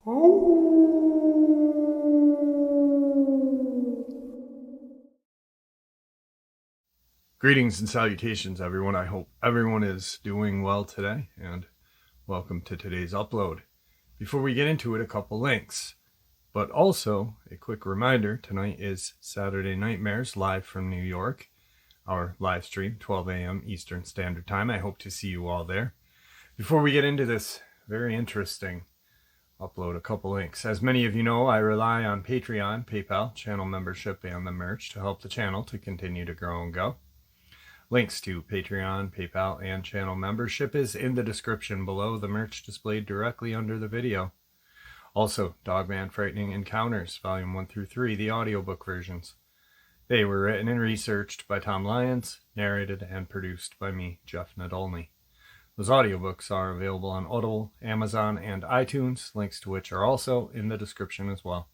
Greetings and salutations, everyone. I hope everyone is doing well today, and welcome to today's upload. Before we get into it, a couple links, but also a quick reminder. Tonight is Saturday Nightmares live from New York, our live stream, 12 a.m. Eastern Standard Time. I hope to see you all there. Before we get into this very interesting upload, a couple links. As many of you know, I rely on Patreon, PayPal, channel membership, and the merch to help the channel to continue to grow and go. Links to Patreon, PayPal, and channel membership is in the description below, the merch displayed directly under the video. Also, Dogman Frightening Encounters, Volume 1 through 3, the audiobook versions. They were written and researched by Tom Lyons, narrated and produced by me, Jeff Nadolny. Those audiobooks are available on Audible, Amazon, and iTunes, links to which are also in the description as well.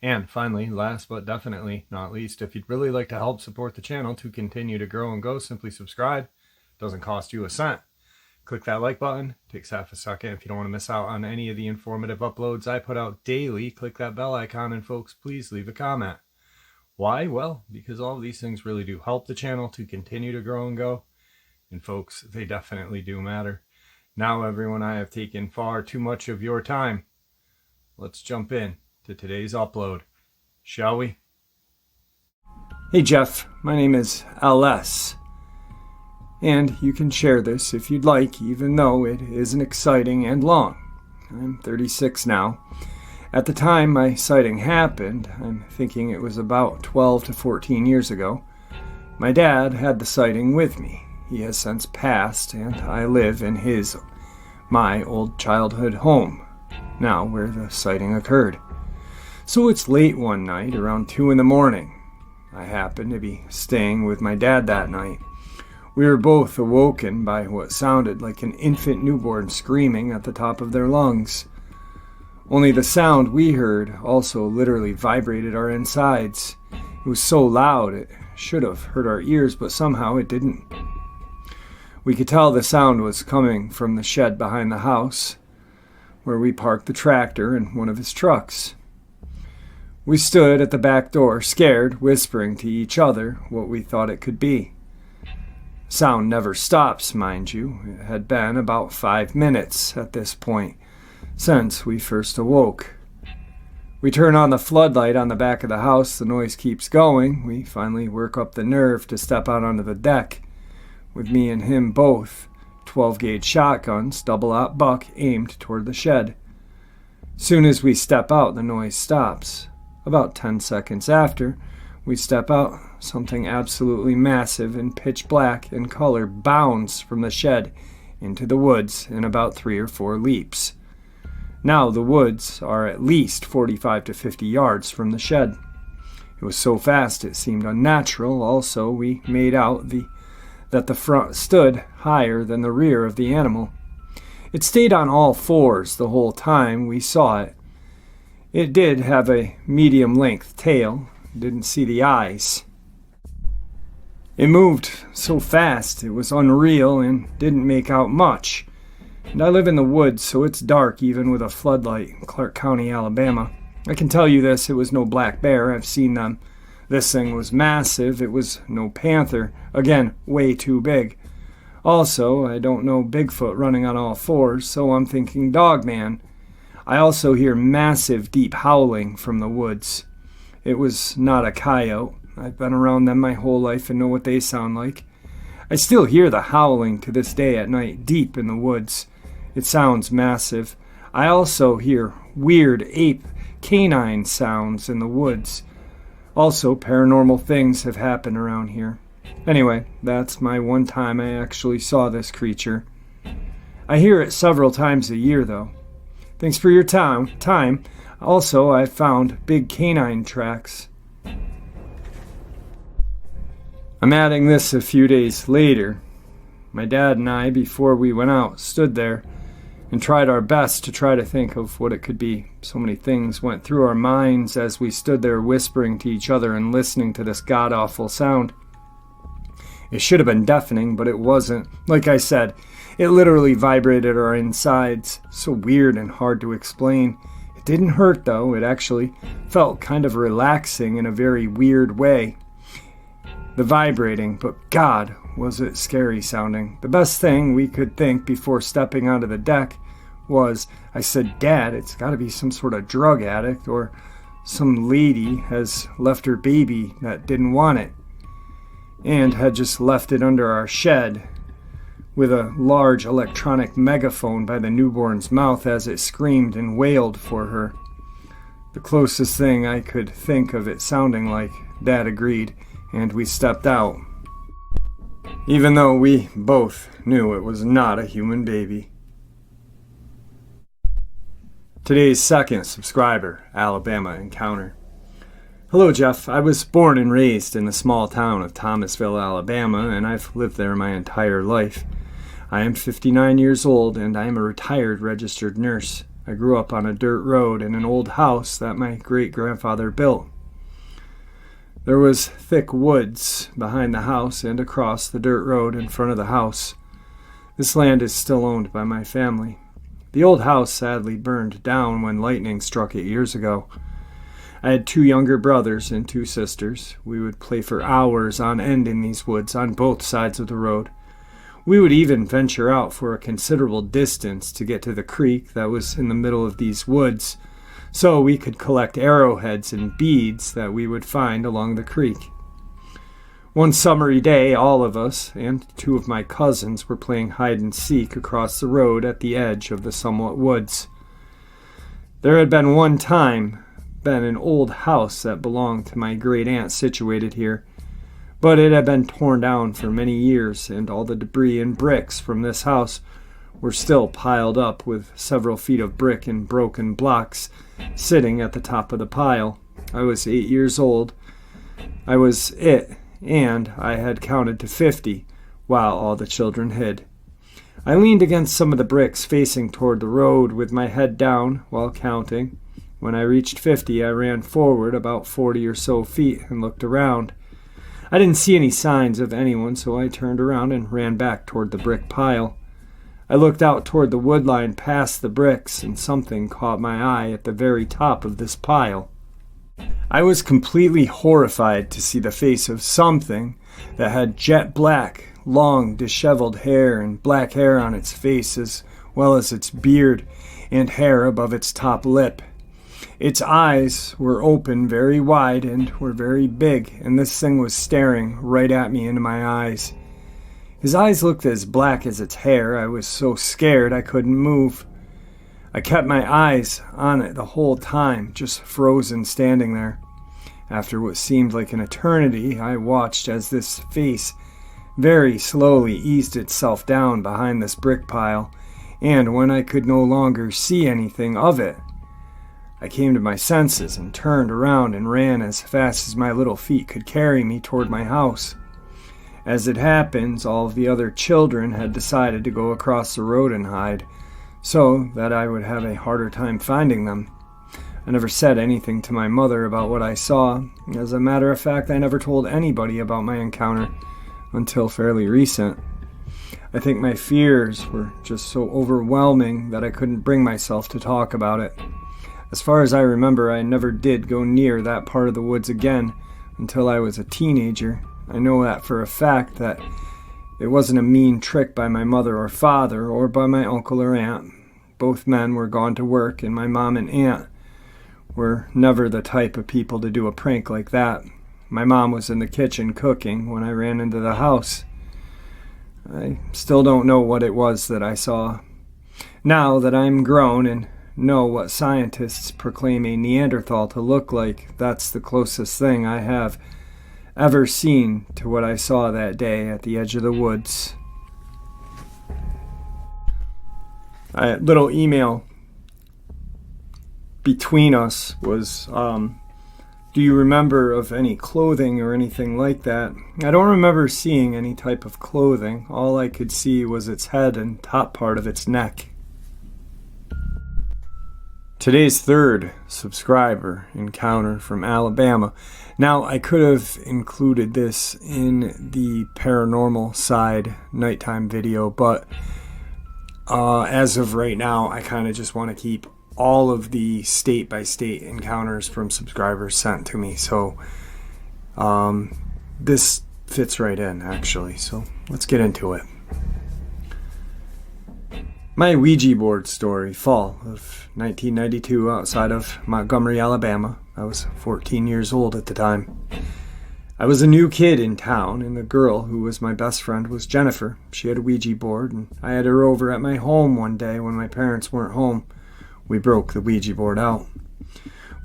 And finally, last but definitely not least, if you'd really like to help support the channel to continue to grow and go, simply subscribe. It doesn't cost you a cent. Click that like button. It takes half a second. If you don't want to miss out on any of the informative uploads I put out daily, click that bell icon, and folks, please leave a comment. Why? Well, because all of these things really do help the channel to continue to grow and go. And folks, they definitely do matter. Now, everyone, I have taken far too much of your time. Let's jump in to today's upload, shall we? Hey Jeff, my name is LS, and you can share this if you'd like, even though it isn't exciting and long. I'm 36 now. At the time my sighting happened, I'm thinking it was about 12 to 14 years ago, my dad had the sighting with me. He has since passed, and I live in my old childhood home, now where the sighting occurred. So it's late one night, around 2 in the morning. I happened to be staying with my dad that night. We were both awoken by what sounded like an infant newborn screaming at the top of their lungs. Only the sound we heard also literally vibrated our insides. It was so loud it should have hurt our ears, but somehow it didn't. We could tell the sound was coming from the shed behind the house, where we parked the tractor and one of his trucks. We stood at the back door, scared, whispering to each other what we thought it could be. Sound never stops, mind you. It had been about 5 minutes at this point since we first awoke. We turn on the floodlight on the back of the house. The noise keeps going. We finally work up the nerve to step out onto the deck, with me and him both, 12-gauge shotguns, double-aught buck, aimed toward the shed. Soon as we step out, the noise stops. About 10 seconds after we step out, something absolutely massive and pitch black in color bounds from the shed into the woods in about 3 or 4 leaps. Now the woods are at least 45 to 50 yards from the shed. It was so fast it seemed unnatural. Also, we made out that the front stood higher than the rear of the animal. It stayed on all fours the whole time we saw it. It did have a medium-length tail. Didn't see the eyes. It moved so fast it was unreal and didn't make out much. And I live in the woods, so it's dark even with a floodlight in Clark County, Alabama. I can tell you this, it was no black bear. I've seen them. This thing was massive. It was no panther. Again, way too big. Also, I don't know Bigfoot running on all fours, so I'm thinking Dogman. I also hear massive, deep howling from the woods. It was not a coyote. I've been around them my whole life and know what they sound like. I still hear the howling to this day at night, deep in the woods. It sounds massive. I also hear weird ape canine sounds in the woods. Also, paranormal things have happened around here. Anyway, that's my one time I actually saw this creature. I hear it several times a year, though. Thanks for your time. Also, I found big canine tracks. I'm adding this a few days later. My dad and I, before we went out, stood there and tried our best to try to think of what it could be. So many things went through our minds as we stood there whispering to each other and listening to this god-awful sound. It should have been deafening, but it wasn't. Like I said, it literally vibrated our insides. So weird and hard to explain. didn't hurt though. It actually felt kind of relaxing in a very weird way. The vibrating, but God, was it scary sounding. The best thing we could think before stepping onto the deck was, I said, "Dad, it's got to be some sort of drug addict or some lady has left her baby that didn't want it and had just left it under our shed," with a large electronic megaphone by the newborn's mouth as it screamed and wailed for her. The closest thing I could think of it sounding like. Dad agreed, and we stepped out, even though we both knew it was not a human baby. Today's second subscriber, Alabama Encounter. Hello, Jeff. I was born and raised in the small town of Thomasville, Alabama, and I've lived there my entire life. I am 59 years old, and I am a retired registered nurse. I grew up on a dirt road in an old house that my great-grandfather built. There was thick woods behind the house and across the dirt road in front of the house. This land is still owned by my family. The old house sadly burned down when lightning struck it years ago. I had 2 younger brothers and 2 sisters. We would play for hours on end in these woods on both sides of the road. We would even venture out for a considerable distance to get to the creek that was in the middle of these woods, so we could collect arrowheads and beads that we would find along the creek. One summery day, all of us and 2 of my cousins were playing hide and seek across the road at the edge of the somewhat woods. There had been one time been an old house that belonged to my great aunt situated here, but it had been torn down for many years, and all the debris and bricks from this house were still piled up, with several feet of brick and broken blocks sitting at the top of the pile. I was 8 years old. I was it, and I had counted to 50 while all the children hid. I leaned against some of the bricks facing toward the road with my head down while counting. When I reached 50, I ran forward about 40 or so feet and looked around. I didn't see any signs of anyone, so I turned around and ran back toward the brick pile. I looked out toward the wood line past the bricks, and something caught my eye at the very top of this pile. I was completely horrified to see the face of something that had jet black, long, disheveled hair and black hair on its face, as well as its beard and hair above its top lip. Its eyes were open very wide and were very big, and this thing was staring right at me into my eyes. His eyes looked as black as its hair. I was so scared I couldn't move. I kept my eyes on it the whole time, just frozen standing there. After what seemed like an eternity, I watched as this face very slowly eased itself down behind this brick pile, and when I could no longer see anything of it, I came to my senses and turned around and ran as fast as my little feet could carry me toward my house. As it happens, all of the other children had decided to go across the road and hide, so that I would have a harder time finding them. I never said anything to my mother about what I saw. As a matter of fact, I never told anybody about my encounter until fairly recent. I think my fears were just so overwhelming that I couldn't bring myself to talk about it. As far as I remember, I never did go near that part of the woods again until I was a teenager. I know that for a fact that it wasn't a mean trick by my mother or father or by my uncle or aunt. Both men were gone to work, and my mom and aunt were never the type of people to do a prank like that. My mom was in the kitchen cooking when I ran into the house. I still don't know what it was that I saw. Now that I'm grown and know what scientists proclaim a Neanderthal to look like, that's the closest thing I have ever seen to what I saw that day at the edge of the woods. A little email between us was, do you remember of any clothing or anything like that? I don't remember seeing any type of clothing. All I could see was its head and top part of its neck. Today's third subscriber encounter from Alabama. Now, I could have included this in the paranormal side nighttime video, but as of right now, I kind of just want to keep all of the state-by-state encounters from subscribers sent to me. So this fits right in, actually. So let's get into it. My Ouija board story, fall of 1992, outside of Montgomery, Alabama. I was 14 years old at the time. I was a new kid in town, and the girl who was my best friend was Jennifer. She had a Ouija board, and I had her over at my home one day when my parents weren't home. We broke the Ouija board out.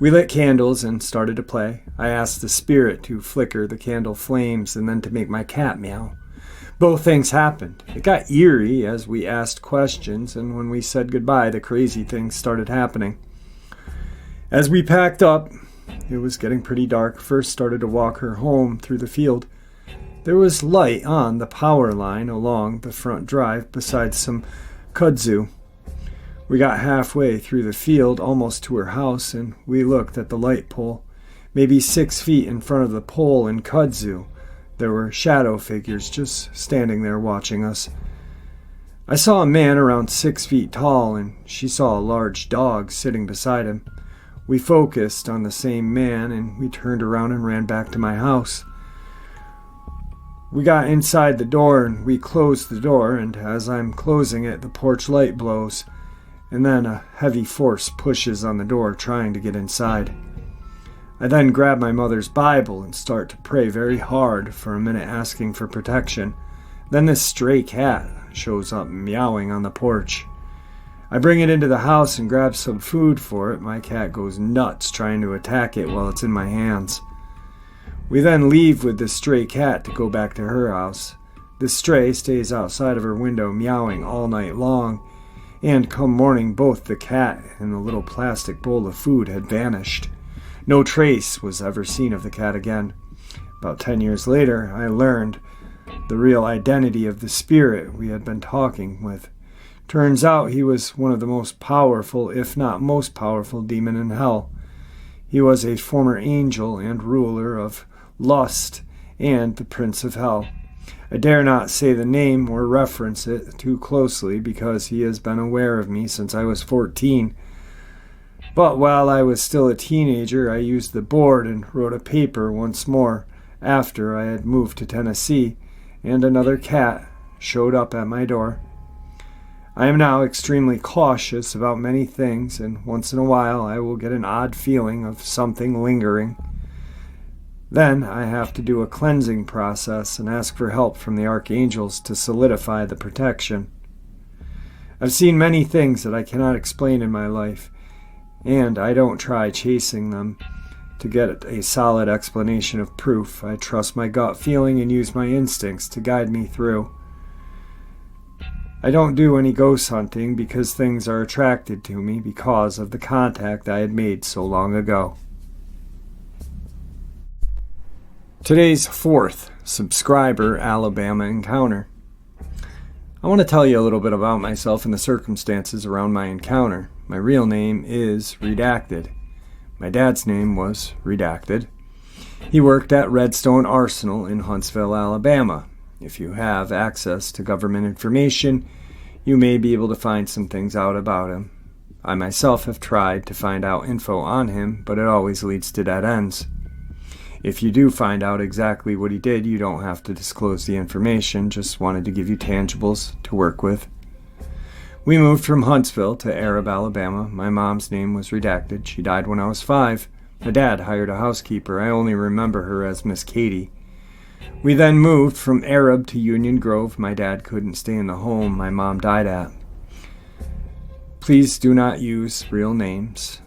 We lit candles and started to play. I asked the spirit to flicker the candle flames and then to make my cat meow. Both things happened. It got eerie as we asked questions, and when we said goodbye, the crazy things started happening. As we packed up, it was getting pretty dark. First started to walk her home through the field. There was light on the power line along the front drive beside some kudzu. We got halfway through the field, almost to her house, and we looked at the light pole. Maybe 6 feet in front of the pole in kudzu, there were shadow figures just standing there watching us. I saw a man around 6 feet tall, and she saw a large dog sitting beside him. We focused on the same man, and we turned around and ran back to my house. We got inside the door, and we closed the door, and as I'm closing it, the porch light blows, and then a heavy force pushes on the door, trying to get inside. I then grab my mother's Bible and start to pray very hard for a minute, asking for protection. Then this stray cat shows up meowing on the porch. I bring it into the house and grab some food for it. My cat goes nuts trying to attack it while it's in my hands. We then leave with the stray cat to go back to her house. The stray stays outside of her window meowing all night long, and come morning both the cat and the little plastic bowl of food had vanished. No trace was ever seen of the cat again. About 10 years later, I learned the real identity of the spirit we had been talking with. Turns out he was one of the most powerful, if not most powerful, demon in hell. He was a former angel and ruler of lust and the prince of hell. I dare not say the name or reference it too closely because he has been aware of me since I was 14. But while I was still a teenager, I used the board and wrote a paper once more after I had moved to Tennessee, and another cat showed up at my door. I am now extremely cautious about many things, and once in a while I will get an odd feeling of something lingering. Then I have to do a cleansing process and ask for help from the archangels to solidify the protection. I've seen many things that I cannot explain in my life, and I don't try chasing them to get a solid explanation of proof. I trust my gut feeling and use my instincts to guide me through. I don't do any ghost hunting because things are attracted to me because of the contact I had made so long ago. Today's fourth subscriber Alabama encounter. I want to tell you a little bit about myself and the circumstances around my encounter. My real name is Redacted. My dad's name was Redacted. He worked at Redstone Arsenal in Huntsville, Alabama. If you have access to government information, you may be able to find some things out about him. I myself have tried to find out info on him, but it always leads to dead ends. If you do find out exactly what he did, you don't have to disclose the information, just wanted to give you tangibles to work with. We moved from Huntsville to Arab, Alabama. My mom's name was Redacted. She died when I was 5. My dad hired a housekeeper. I only remember her as Miss Katie. We then moved from Arab to Union Grove. My dad couldn't stay in the home my mom died at. Please do not use real names.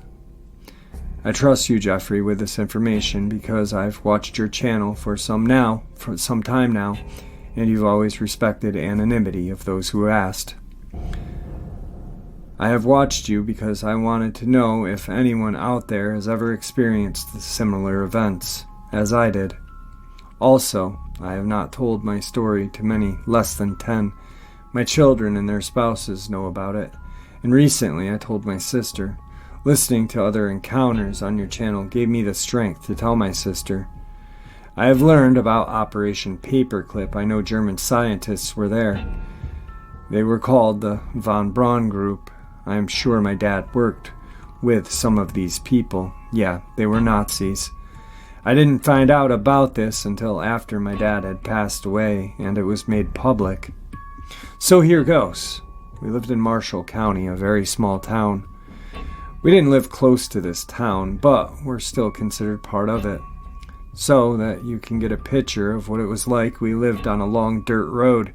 I trust you, Jeffrey, with this information because I've watched your channel for some time now, and you've always respected anonymity of those who asked. I have watched you because I wanted to know if anyone out there has ever experienced similar events, as I did. Also, I have not told my story to many less than 10. My children and their spouses know about it, and recently I told my sister. Listening to other encounters on your channel gave me the strength to tell my sister. I have learned about Operation Paperclip. I know German scientists were there. They were called the von Braun Group. I am sure my dad worked with some of these people. Yeah, they were Nazis. I didn't find out about this until after my dad had passed away and it was made public. So here goes. We lived in Marshall County, a very small town. We didn't live close to this town, but we're still considered part of it. So that you can get a picture of what it was like, we lived on a long dirt road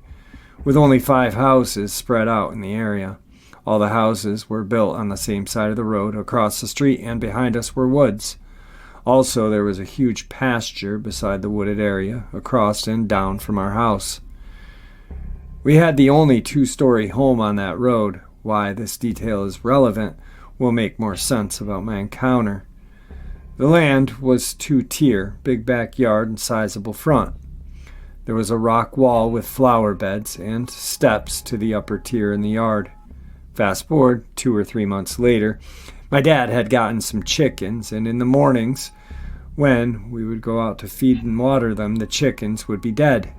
with only 5 houses spread out in the area. All the houses were built on the same side of the road. Across the street and behind us were woods. Also, there was a huge pasture beside the wooded area, across and down from our house. We had the only 2-story home on that road. Why this detail is relevant will make more sense about my encounter. The land was 2-tier, big backyard and sizable front. There was a rock wall with flower beds and steps to the upper tier in the yard. Fast forward 2 or 3 months later, my dad had gotten some chickens, and in the mornings, when we would go out to feed and water them, the chickens would be dead.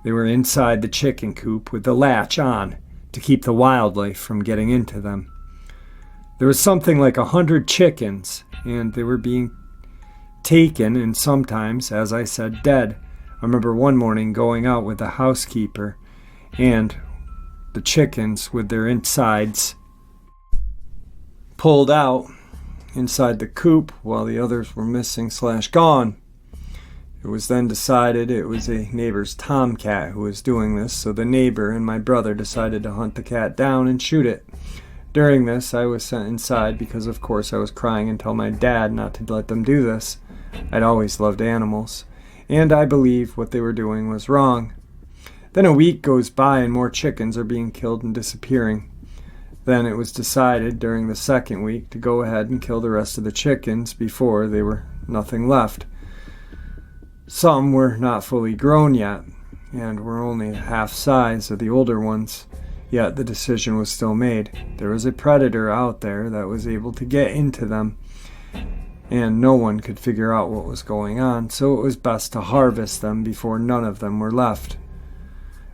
They were inside the chicken coop with the latch on to keep the wildlife from getting into them. There was something like 100 chickens, and they were being taken and sometimes, as I said, dead. I remember one morning going out with the housekeeper and the chickens with their insides pulled out inside the coop while the others were missing/gone. It was then decided it was a neighbor's tomcat who was doing this, so the neighbor and my brother decided to hunt the cat down and shoot it. During this, I was sent inside because, of course, I was crying and told my dad not to let them do this. I'd always loved animals, and I believe what they were doing was wrong. Then a week goes by and more chickens are being killed and disappearing. Then it was decided during the second week to go ahead and kill the rest of the chickens before they were nothing left. Some were not fully grown yet, and were only half size of the older ones, yet the decision was still made. There was a predator out there that was able to get into them, and no one could figure out what was going on, so it was best to harvest them before none of them were left.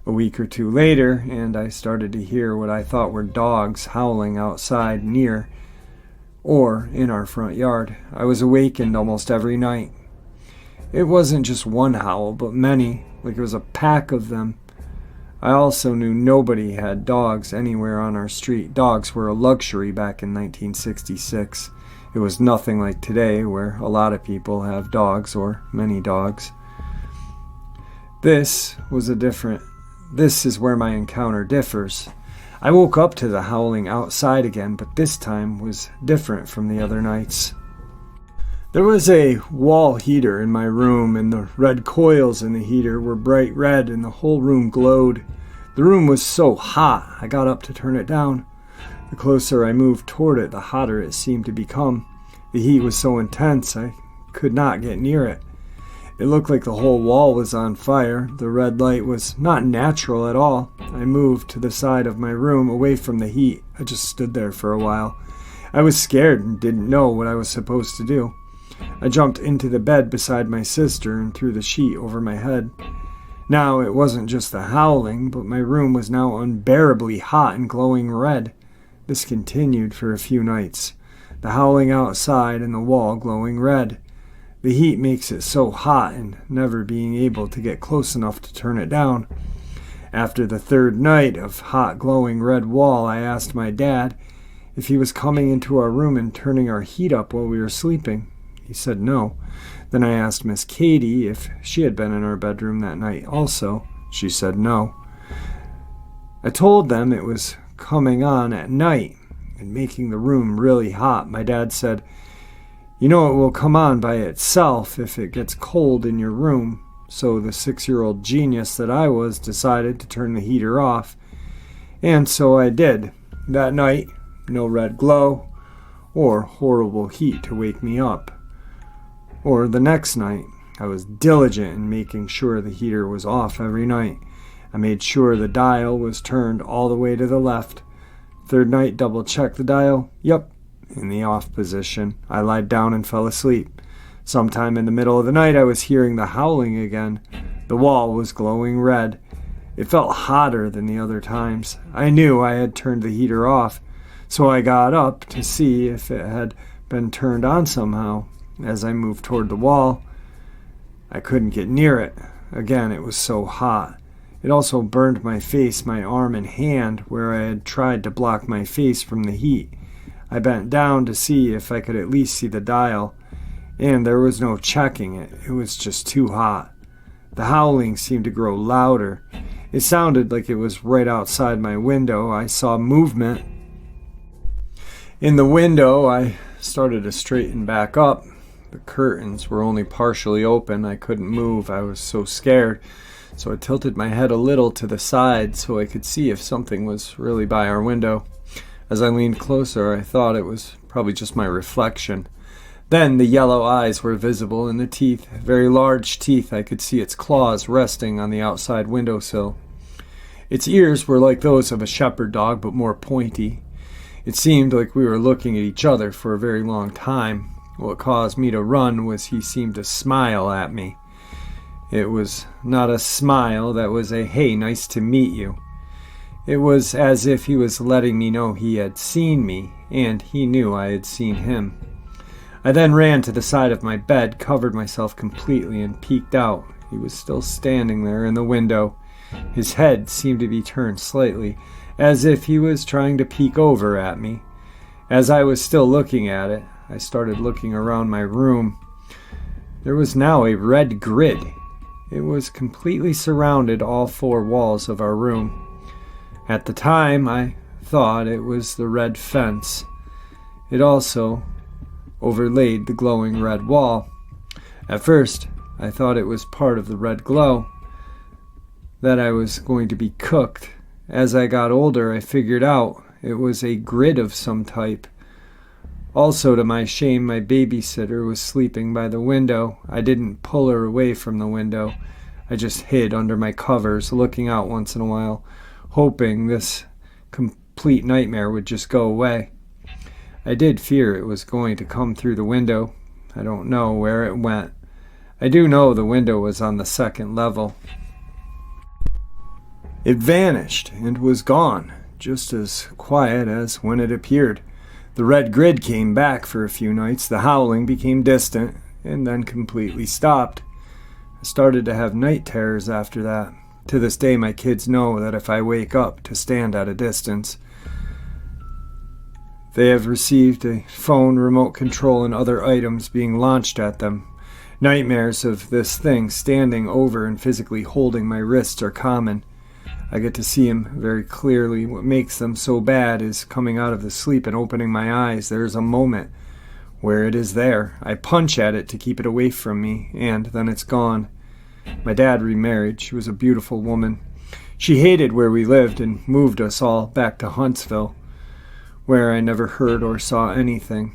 A week or 2 later, and I started to hear what I thought were dogs howling outside near or in our front yard. I was awakened almost every night. It wasn't just one howl, but many, like it was a pack of them. I also knew nobody had dogs anywhere on our street. Dogs were a luxury back in 1966. It was nothing like today, where a lot of people have dogs or many dogs. This is where my encounter differs. I woke up to the howling outside again, but this time was different from the other nights. There was a wall heater in my room, and the red coils in the heater were bright red, and the whole room glowed. The room was so hot, I got up to turn it down. The closer I moved toward it, the hotter it seemed to become. The heat was so intense, I could not get near it. It looked like the whole wall was on fire. The red light was not natural at all. I moved to the side of my room, away from the heat. I just stood there for a while. I was scared and didn't know what I was supposed to do. I jumped into the bed beside my sister and threw the sheet over my head. Now it wasn't just the howling, but my room was now unbearably hot and glowing red. This continued for a few nights. The howling outside and the wall glowing red. The heat makes it so hot, and never being able to get close enough to turn it down. After the 3rd night of hot glowing red wall, I asked my dad if he was coming into our room and turning our heat up while we were sleeping. He said no. Then I asked Miss Katie if she had been in our bedroom that night also. She said no. I told them it was coming on at night and making the room really hot. My dad said, "You know it will come on by itself if it gets cold in your room." So the 6-year-old genius that I was decided to turn the heater off. And so I did. That night, no red glow or horrible heat to wake me up. Or the next night, I was diligent in making sure the heater was off every night. I made sure the dial was turned all the way to the left. 3rd night, double-checked the dial. Yep, in the off position. I lied down and fell asleep. Sometime in the middle of the night, I was hearing the howling again. The wall was glowing red. It felt hotter than the other times. I knew I had turned the heater off, So I got up to see if it had been turned on somehow. As I moved toward the wall, I couldn't get near it. Again, it was so hot. It also burned my face, my arm, and hand where I had tried to block my face from the heat. I bent down to see if I could at least see the dial, and there was no checking it. It was just too hot. The howling seemed to grow louder. It sounded like it was right outside my window. I saw movement. In the window, I started to straighten back up. The curtains were only partially open. I couldn't move. I was so scared. So I tilted my head a little to the side so I could see if something was really by our window. As I leaned closer, I thought it was probably just my reflection. Then the yellow eyes were visible, and the teeth, very large teeth. I could see its claws resting on the outside windowsill. Its ears were like those of a shepherd dog, but more pointy. It seemed like we were looking at each other for a very long time. What caused me to run was he seemed to smile at me. It was not a smile that was a, "Hey, nice to meet you." It was as if he was letting me know he had seen me, and he knew I had seen him. I then ran to the side of my bed, covered myself completely, and peeked out. He was still standing there in the window. His head seemed to be turned slightly, as if he was trying to peek over at me. As I was still looking at it, I started looking around my room. There was now a red grid. It was completely surrounded all four walls of our room. At the time, I thought it was the red fence. It also overlaid the glowing red wall. At first, I thought it was part of the red glow, that I was going to be cooked. As I got older, I figured out it was a grid of some type. Also, to my shame, my babysitter was sleeping by the window. I didn't pull her away from the window. I just hid under my covers, looking out once in a while, hoping this complete nightmare would just go away. I did fear it was going to come through the window. I don't know where it went. I do know the window was on the second level. It vanished and was gone, just as quiet as when it appeared. The red grid came back for a few nights. The howling became distant and then completely stopped. I started to have night terrors after that. To this day, my kids know that if I wake up, to stand at a distance. They have received a phone, remote control, and other items being launched at them. Nightmares of this thing standing over and physically holding my wrists are common. I get to see him very clearly. What makes them so bad is coming out of the sleep and opening my eyes. There is a moment where it is there. I punch at it to keep it away from me, and then it's gone. My dad remarried. She was a beautiful woman. She hated where we lived and moved us all back to Huntsville, where I never heard or saw anything.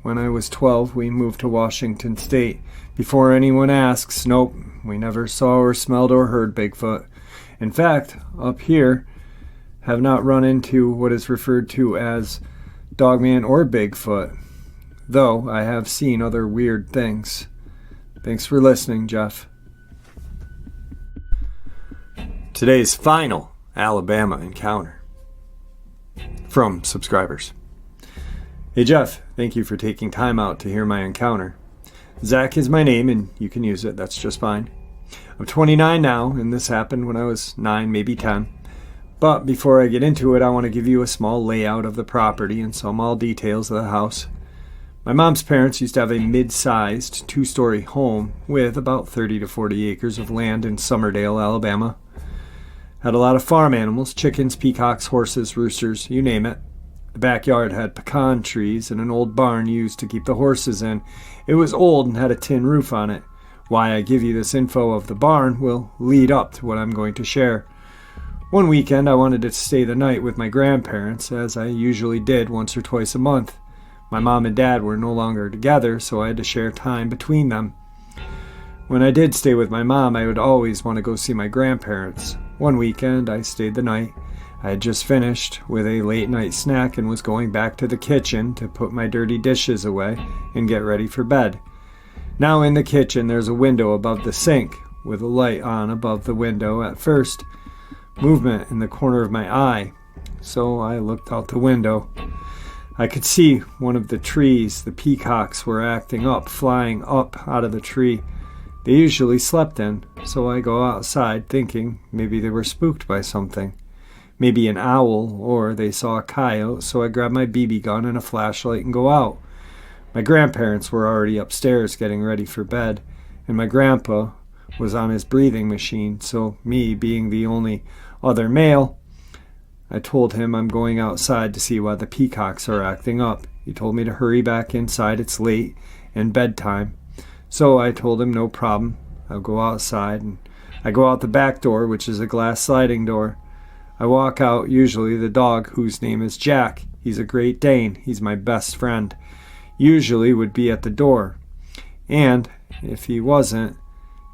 When I was 12, we moved to Washington State. Before anyone asks, nope, we never saw or smelled or heard Bigfoot. In fact, up here, have not run into what is referred to as Dogman or Bigfoot, though I have seen other weird things. Thanks for listening, Jeff. Today's final Alabama encounter from subscribers. Hey Jeff, thank you for taking time out to hear my encounter. Zach is my name and you can use it, that's just fine. I'm 29 now, and this happened when I was 9, maybe 10. But before I get into it, I want to give you a small layout of the property and some all details of the house. My mom's parents used to have a mid-sized 2-story home with about 30 to 40 acres of land in Summerdale, Alabama. Had a lot of farm animals, chickens, peacocks, horses, roosters, you name it. The backyard had pecan trees and an old barn used to keep the horses in. It was old and had a tin roof on it. Why I give you this info of the barn will lead up to what I'm going to share. One weekend I wanted to stay the night with my grandparents, as I usually did once or twice a month. My mom and dad were no longer together, so I had to share time between them. When I did stay with my mom, I would always want to go see my grandparents. One weekend I stayed the night. I had just finished with a late night snack and was going back to the kitchen to put my dirty dishes away and get ready for bed. Now in the kitchen there's a window above the sink with a light on above the window. At first, movement in the corner of my eye, so I looked out the window. I could see one of the trees. The peacocks were acting up, flying up out of the tree they usually slept in. So I go outside thinking maybe they were spooked by something. Maybe an owl, or they saw a coyote, so I grab my BB gun and a flashlight and go out. My grandparents were already upstairs getting ready for bed, and my grandpa was on his breathing machine, so me being the only other male, I told him I'm going outside to see why the peacocks are acting up. He told me to hurry back inside, it's late and bedtime. So I told him no problem, I'll go outside, and I go out the back door, which is a glass sliding door. I walk out, usually the dog, whose name is Jack. He's a Great Dane. He's my best friend. Usually would be at the door. And if he wasn't,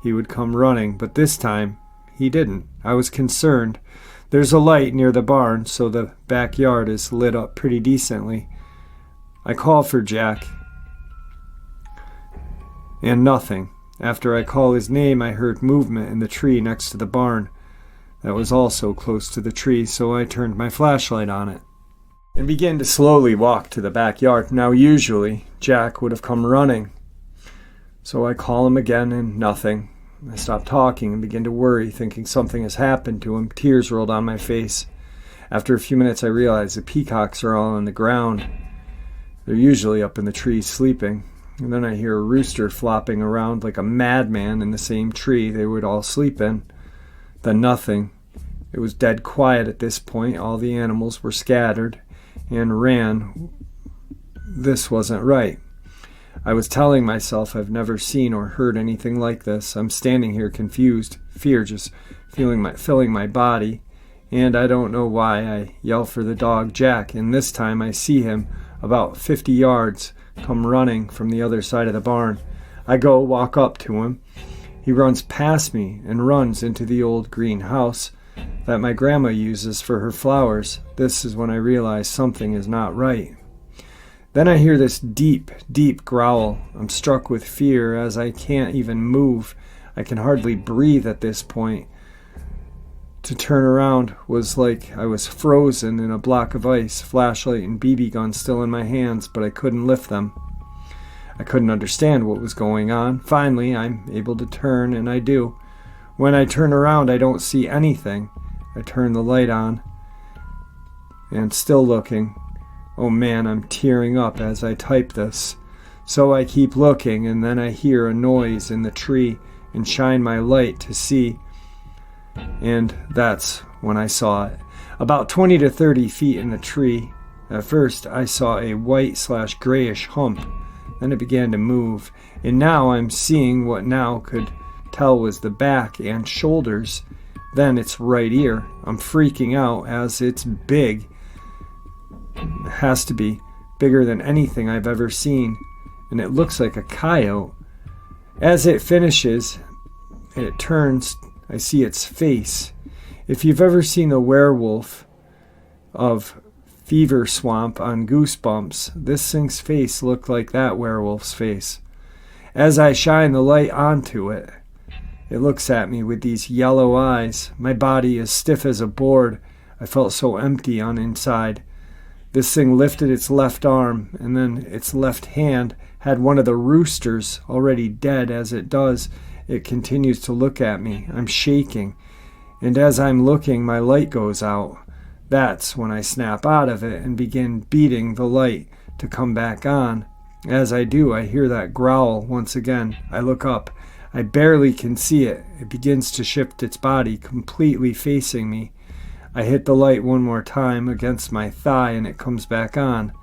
he would come running. But this time, he didn't. I was concerned. There's a light near the barn, so the backyard is lit up pretty decently. I call for Jack. And nothing. After I call his name, I heard movement in the tree next to the barn. That was also close to the tree, so I turned my flashlight on it and began to slowly walk to the backyard. Now usually Jack would have come running, so I call him again and nothing. I stop talking and begin to worry, thinking something has happened to him. Tears rolled on my face. After a few minutes I realize the peacocks are all on the ground. They're usually up in the trees sleeping. And then I hear a rooster flopping around like a madman in the same tree they would all sleep in. Then nothing. It was dead quiet at this point. All the animals were scattered and ran. This wasn't right. I was telling myself I've never seen or heard anything like this. I'm standing here confused, fear just filling my body, and I don't know why I yell for the dog Jack, and this time I see him about 50 yards come running from the other side of the barn. I go walk up to him. He runs past me and runs into the old green house that my grandma uses for her flowers. This is when I realize something is not right. Then I hear this deep, deep growl. I'm struck with fear as I can't even move. I can hardly breathe at this point. To turn around was like I was frozen in a block of ice, flashlight and BB gun still in my hands, but I couldn't lift them. I couldn't understand what was going on. Finally, I'm able to turn, and I do. When I turn around, I don't see anything. I turn the light on, and still looking. Oh man, I'm tearing up as I type this. So I keep looking, and then I hear a noise in the tree and shine my light to see. And that's when I saw it. About 20 to 30 feet in the tree. At first, I saw a white/grayish hump. Then it began to move, and now I'm seeing what now could tell was the back and shoulders. Then its right ear. I'm freaking out as it's big. It has to be bigger than anything I've ever seen, and it looks like a coyote. As it finishes, it turns. I see its face. If you've ever seen the werewolf of Fever Swamp on Goosebumps, this thing's face looked like that werewolf's face. As I shine the light onto it, it looks at me with these yellow eyes. My body is stiff as a board. I felt so empty on inside. This thing lifted its left arm, and then its left hand had one of the roosters, already dead as it does. It continues to look at me. I'm shaking, and as I'm looking, my light goes out. That's when I snap out of it and begin beating the light to come back on. As I do, I hear that growl once again. I look up. I barely can see it. It begins to shift its body, completely facing me. I hit the light one more time against my thigh, and it comes back on.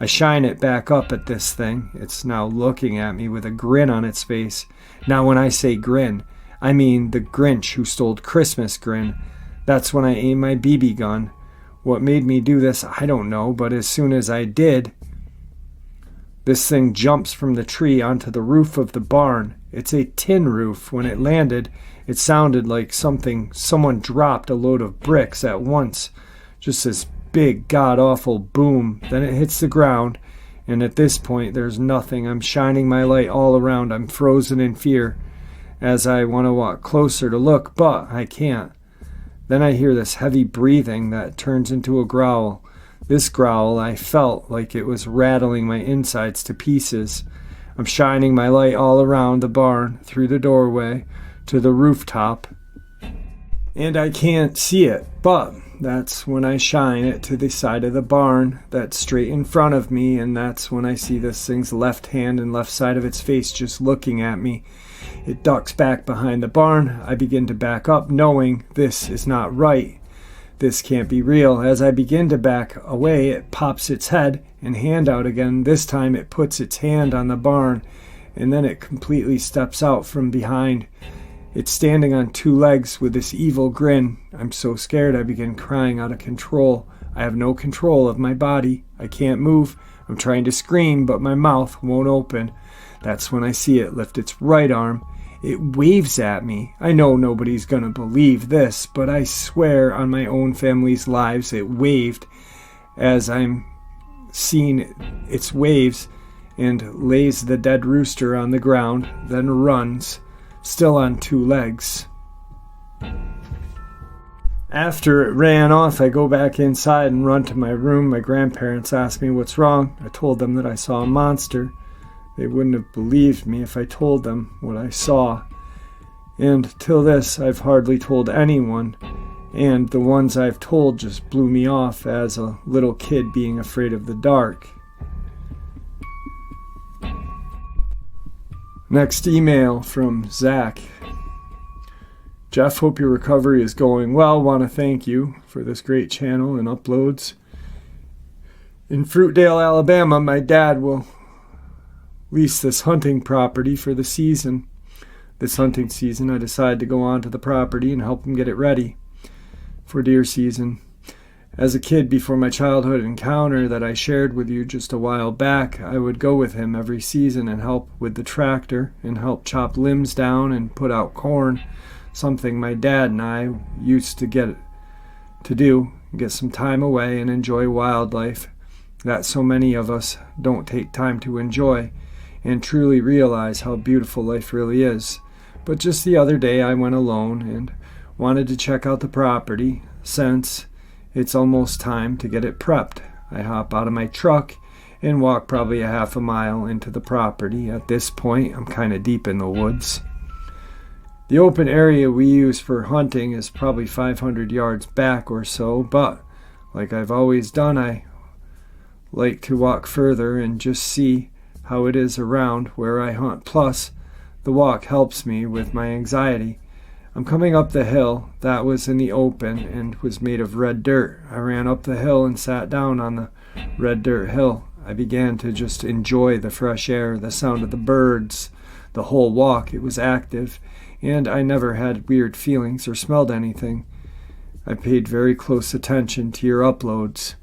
I shine it back up at this thing. It's now looking at me with a grin on its face. Now when I say grin, I mean the Grinch who stole Christmas grin. That's when I aim my BB gun. What made me do this, I don't know, but as soon as I did, this thing jumps from the tree onto the roof of the barn. It's a tin roof. When it landed, it sounded like someone dropped a load of bricks at once. Just this big, god-awful boom. Then it hits the ground, and at this point, there's nothing. I'm shining my light all around. I'm frozen in fear as I want to walk closer to look, but I can't. Then I hear this heavy breathing that turns into a growl. This growl, I felt like it was rattling my insides to pieces. I'm shining my light all around the barn, through the doorway, to the rooftop, and I can't see it, but that's when I shine it to the side of the barn that's straight in front of me, and that's when I see this thing's left hand and left side of its face just looking at me. It ducks back behind the barn. I begin to back up, knowing this is not right. This can't be real. As I begin to back away, it pops its head and hand out again. This time it puts its hand on the barn, and then it completely steps out from behind. It's standing on two legs with this evil grin. I'm so scared I begin crying out of control. I have no control of my body. I can't move. I'm trying to scream, but my mouth won't open. That's when I see it lift its right arm. It waves at me. I know nobody's gonna believe this, but I swear on my own family's lives it waved. As I'm seeing its waves, and lays the dead rooster on the ground, then runs, still on two legs. After it ran off, I go back inside and run to my room. My grandparents ask me what's wrong. I told them that I saw a monster. They wouldn't have believed me if I told them what I saw. And till this, I've hardly told anyone, and the ones I've told just blew me off as a little kid being afraid of the dark. Next email from Zach. Jeff, hope your recovery is going well. Want to thank you for this great channel and uploads. In Fruitdale, Alabama, my dad will lease this hunting property for the season. This hunting season, I decided to go onto the property and help him get it ready for deer season. As a kid, before my childhood encounter that I shared with you just a while back, I would go with him every season and help with the tractor and help chop limbs down and put out corn, something my dad and I used to get some time away and enjoy wildlife that so many of us don't take time to enjoy and truly realize how beautiful life really is. But just the other day I went alone and wanted to check out the property since it's almost time to get it prepped. I hop out of my truck and walk probably a half a mile into the property. At this point, I'm kind of deep in the woods. The open area we use for hunting is probably 500 yards back or so, but like I've always done, I like to walk further and just see how it is around where I hunt. Plus, the walk helps me with my anxiety. I'm coming up the hill that was in the open and was made of red dirt. I ran up the hill and sat down on the red dirt hill. I began to just enjoy the fresh air, the sound of the birds, the whole walk. It was active, and I never had weird feelings or smelled anything. I paid very close attention to your uploads.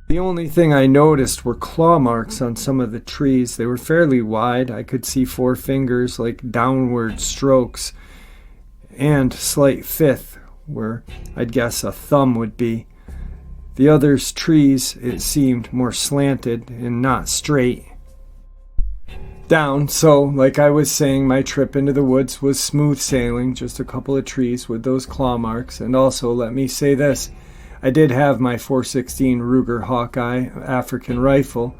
The only thing I noticed were claw marks on some of the trees. They were fairly wide. I could see 4 fingers, like downward strokes, and slight fifth, where I'd guess a thumb would be. The others' trees, it seemed, more slanted and not straight down. So, like I was saying, my trip into the woods was smooth sailing, just a couple of trees with those claw marks. And also, let me say this. I did have my .416 Ruger Hawkeye African rifle.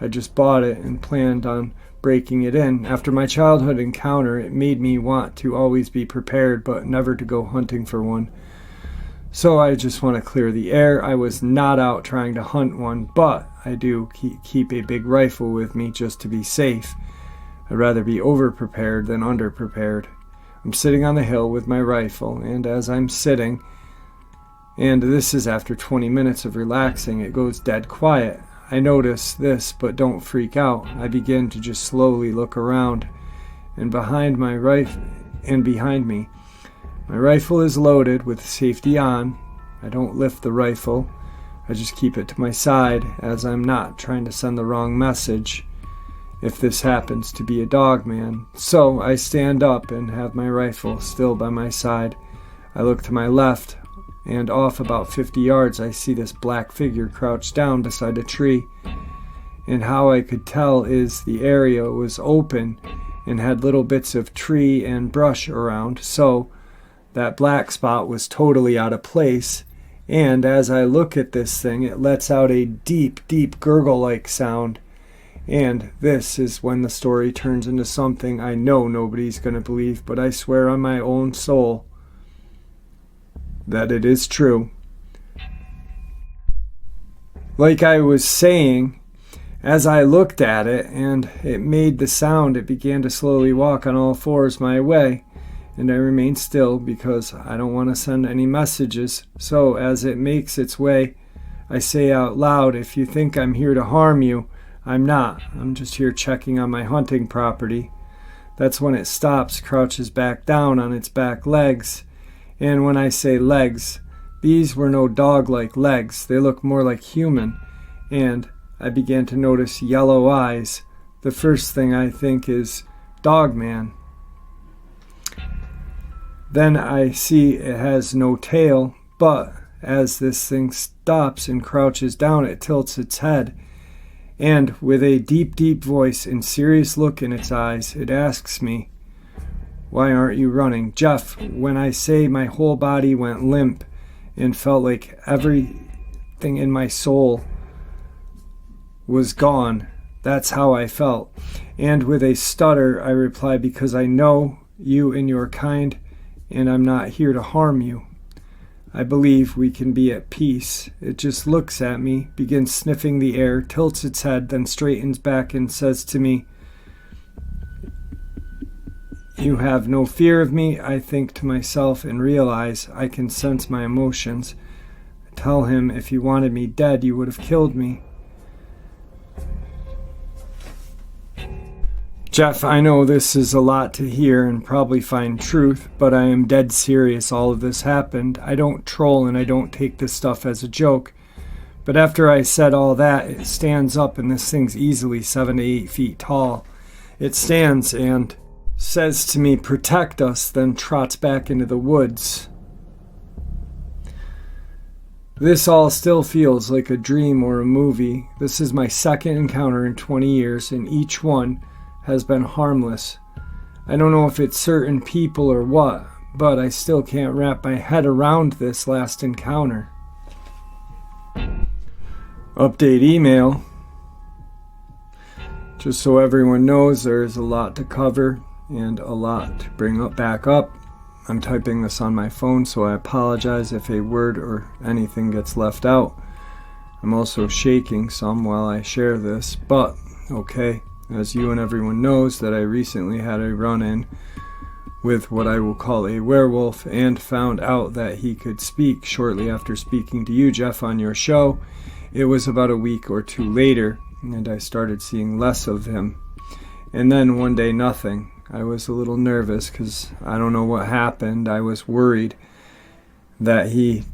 I just bought it and planned on breaking it in. After my childhood encounter, it made me want to always be prepared, but never to go hunting for one. So I just want to clear the air. I was not out trying to hunt one, but I do keep a big rifle with me just to be safe. I'd rather be over-prepared than under-prepared. I'm sitting on the hill with my rifle, and as I'm sitting, and this is after 20 minutes of relaxing, it goes dead quiet. I notice this, but don't freak out. I begin to just slowly look around, and behind me, my rifle is loaded with safety on. I don't lift the rifle. I just keep it to my side, as I'm not trying to send the wrong message if this happens to be a Dogman. So I stand up and have my rifle still by my side. I look to my left, and off about 50 yards I see this black figure crouched down beside a tree. And how I could tell is the area was open and had little bits of tree and brush around, so that black spot was totally out of place, And as I look at this thing, it lets out a deep, deep gurgle-like sound. And this is when the story turns into something I know nobody's going to believe, but I swear on my own soul that it is true. Like I was saying, as I looked at it and it made the sound, it began to slowly walk on all fours my way. And I remained still because I don't want to send any messages. So as it makes its way, I say out loud, if you think I'm here to harm you, I'm not. I'm just here checking on my hunting property. That's when it stops, crouches back down on its back legs. And when I say legs, these were no dog-like legs. They look more like human. And I began to notice yellow eyes. The first thing I think is Dogman. Then I see it has no tail, but as this thing stops and crouches down, it tilts its head. And with a deep, deep voice and serious look in its eyes, it asks me, "Why aren't you running?" Jeff, when I say my whole body went limp and felt like everything in my soul was gone, that's how I felt. And with a stutter, I reply, because I know you and your kind, and I'm not here to harm you. I believe we can be at peace. It just looks at me, begins sniffing the air, tilts its head, then straightens back and says to me, "You have no fear of me," I think to myself and realize I can sense my emotions. I tell him if you wanted me dead, you would have killed me. Jeff, I know this is a lot to hear and probably find truth, but I am dead serious all of this happened. I don't troll and I don't take this stuff as a joke. But after I said all that, it stands up and this thing's easily 7 to 8 feet tall. It stands and says to me, "Protect us," then trots back into the woods. This all still feels like a dream or a movie. This is my second encounter in 20 years, and each one has been harmless. I don't know if it's certain people or what, but I still can't wrap my head around this last encounter. Update email. Just so everyone knows, there's a lot to cover and a lot to bring back up. I'm typing this on my phone, so I apologize if a word or anything gets left out. I'm also shaking some while I share this, but okay. As you and everyone knows, that I recently had a run-in with what I will call a werewolf and found out that he could speak shortly after speaking to you, Jeff, on your show. It was about a week or two later, and I started seeing less of him. And then one day, nothing. I was a little nervous because I don't know what happened. I was worried that he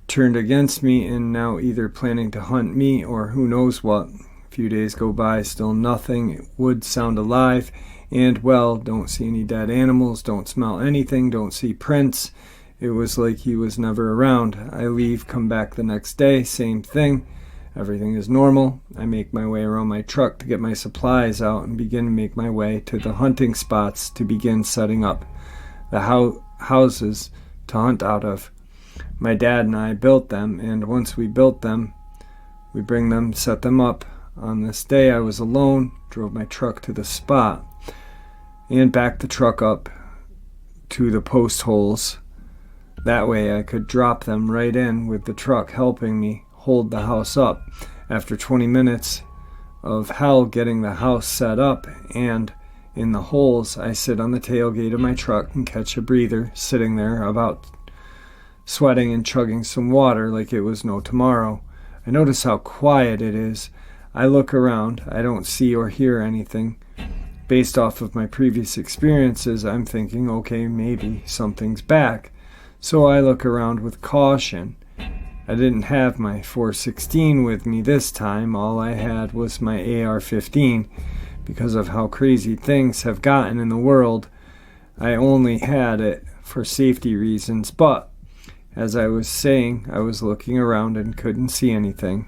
turned against me and now either planning to hunt me or who knows what. Few days go by, still nothing. Woods sound alive, and well, don't see any dead animals, don't smell anything, don't see prints. It was like he was never around. I leave, come back the next day, same thing. Everything is normal. I make my way around my truck to get my supplies out and begin to make my way to the hunting spots to begin setting up the houses to hunt out of. My dad and I built them, and once we built them, we bring them, set them up. On this day, I was alone, drove my truck to the spot, and backed the truck up to the post holes. That way I could drop them right in with the truck helping me hold the house up. After 20 minutes of hell getting the house set up and in the holes, I sit on the tailgate of my truck and catch a breather, sitting there about sweating and chugging some water like it was no tomorrow. I notice how quiet it is. I look around. I don't see or hear anything. Based off of my previous experiences, I'm thinking, okay, maybe something's back. So I look around with caution. I didn't have my .416 with me this time. All I had was my AR-15. Because of how crazy things have gotten in the world, I only had it for safety reasons. But, as I was saying, I was looking around and couldn't see anything.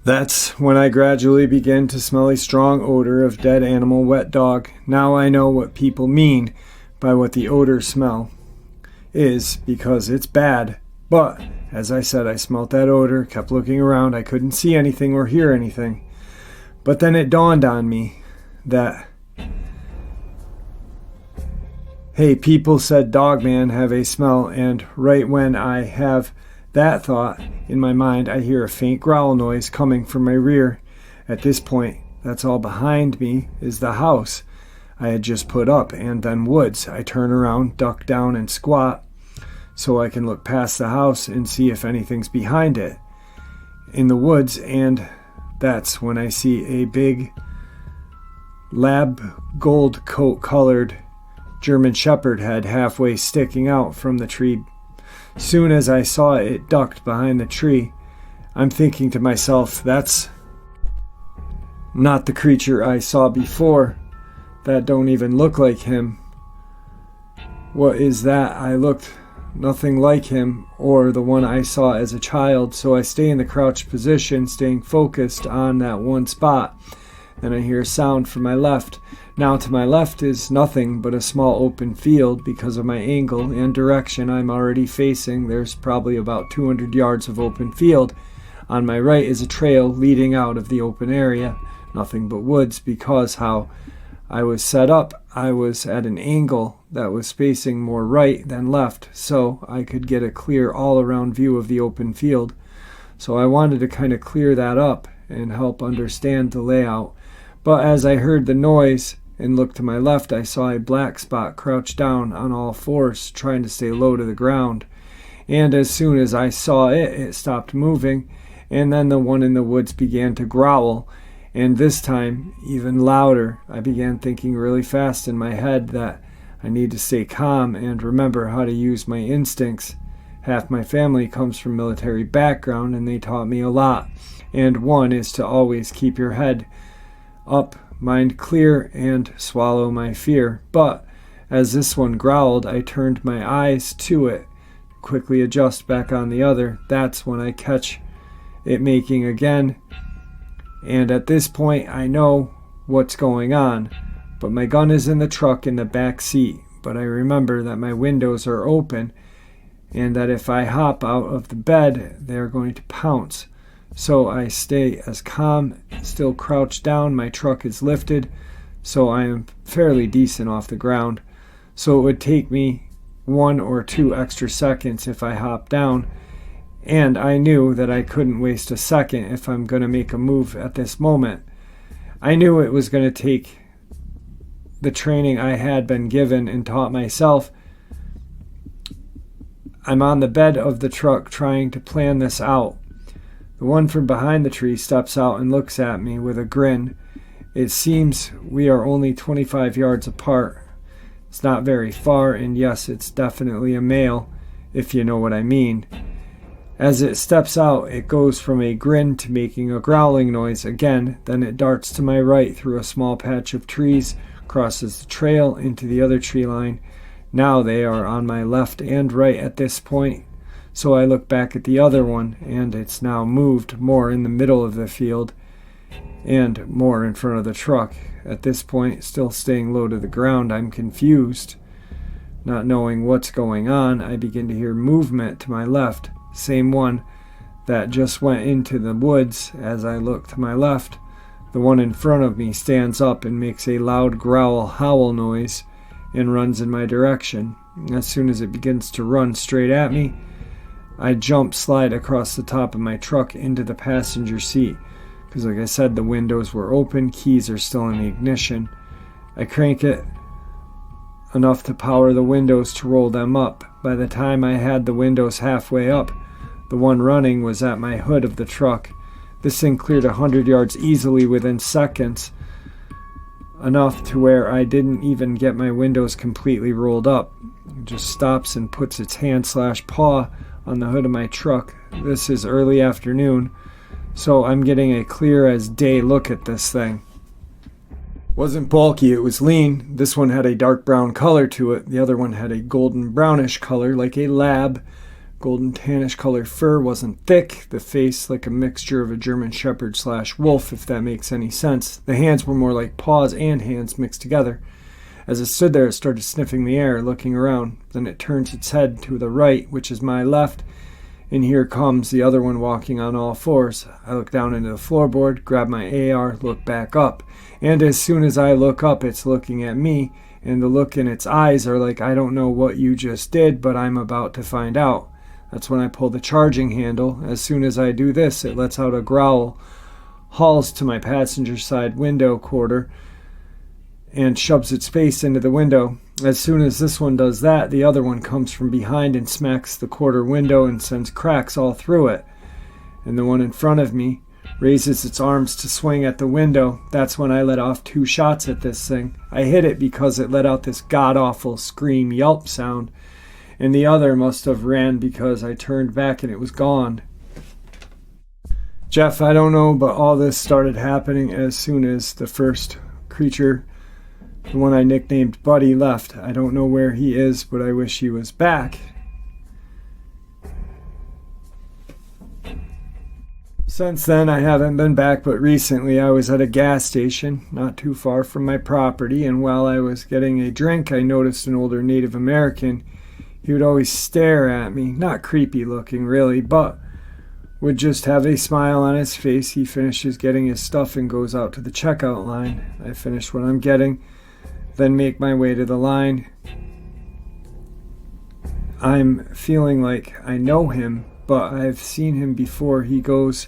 That's when I gradually began to smell a strong odor of dead animal wet dog. Now I know what people mean by what the odor smell. is, because it's bad. But as I said, I smelt that odor, kept looking around. I couldn't see anything or hear anything. But then it dawned on me that, hey, people said Dogman have a smell, and right when I have that thought in my mind, I hear a faint growl noise coming from my rear. At this point, that's all behind me is the house I had just put up, and then woods. I turn around, duck down, and squat so I can look past the house and see if anything's behind it in the woods, and that's when I see a big lab gold coat colored German Shepherd head halfway sticking out from the tree. Soon as I saw it, it ducked behind the tree. I'm thinking to myself, that's not the creature I saw before. That don't even look like him. What is that? I looked nothing like him or the one I saw as a child, so I stay in the crouched position, staying focused on that one spot. Then I hear a sound from my left. Now to my left is nothing but a small open field. Because of my angle and direction I'm already facing, there's probably about 200 yards of open field. On my right is a trail leading out of the open area. Nothing but woods. Because how I was set up, I was at an angle that was facing more right than left, so I could get a clear all-around view of the open field. So I wanted to kind of clear that up and help understand the layout. But as I heard the noise and looked to my left, I saw a black spot crouch down on all fours, trying to stay low to the ground. And as soon as I saw it, it stopped moving, and then the one in the woods began to growl. And this time, even louder. I began thinking really fast in my head that I need to stay calm and remember how to use my instincts. Half my family comes from military background, and they taught me a lot. And one is to always keep your head up, mind clear, and swallow my fear. But as this one growled, I turned my eyes to it, quickly adjust back on the other. That's when I catch it making again. And at this point, I know what's going on, but my gun is in the truck in the back seat. But I remember that my windows are open and that if I hop out of the bed, they're going to pounce. So I stay as calm, still crouched down. My truck is lifted, so I am fairly decent off the ground. So it would take me 1 or 2 extra seconds if I hop down. And I knew that I couldn't waste a second if I'm going to make a move at this moment. I knew it was going to take the training I had been given and taught myself. I'm on the bed of the truck trying to plan this out. The one from behind the tree steps out and looks at me with a grin. It seems we are only 25 yards apart. It's not very far, and yes, it's definitely a male, if you know what I mean. As it steps out, it goes from a grin to making a growling noise again, then it darts to my right through a small patch of trees, crosses the trail into the other tree line. Now they are on my left and right at this point, so I look back at the other one, and it's now moved more in the middle of the field and more in front of the truck. At this point, still staying low to the ground, I'm confused. Not knowing what's going on, I begin to hear movement to my left. Same one that just went into the woods. As I look to my left, the one in front of me stands up and makes a loud growl howl noise and runs in my direction. As soon as it begins to run straight at me, I slide across the top of my truck into the passenger seat. Because like I said, the windows were open, keys are still in the ignition. I crank it enough to power the windows to roll them up. By the time I had the windows halfway up, the one running was at my hood of the truck. This thing cleared 100 yards easily within seconds, enough to where I didn't even get my windows completely rolled up. It just stops and puts its hand/paw on the hood of my truck. This is early afternoon, so I'm getting a clear as day look at this thing. Wasn't bulky, it was lean. This one had a dark brown color to it. The other one had a golden brownish color, like a lab. Golden tannish color fur, wasn't thick. The face like a mixture of a German Shepherd/wolf, if that makes any sense. The hands were more like paws and hands mixed together. As it stood there, it started sniffing the air, looking around. Then it turns its head to the right, which is my left, and here comes the other one walking on all fours. I look down into the floorboard, grab my AR, look back up. And as soon as I look up, it's looking at me, and the look in its eyes are like, I don't know what you just did, but I'm about to find out. That's when I pull the charging handle. As soon as I do this, it lets out a growl, hauls to my passenger side window quarter, and shoves its face into the window. As soon as this one does that, the other one comes from behind and smacks the quarter window and sends cracks all through it. And the one in front of me raises its arms to swing at the window. That's when I let off 2 shots at this thing. I hit it because it let out this god-awful scream yelp sound, and the other must have ran because I turned back and it was gone. Jeff, I don't know, but all this started happening as soon as the first creature, the one I nicknamed Buddy, left. I don't know where he is, but I wish he was back. Since then, I haven't been back, but recently I was at a gas station not too far from my property, and while I was getting a drink, I noticed an older Native American. He would always stare at me, not creepy looking really, but would just have a smile on his face. He finishes getting his stuff and goes out to the checkout line. I finish what I'm getting, then make my way to the line. I'm feeling like I know him, but I've seen him before. He goes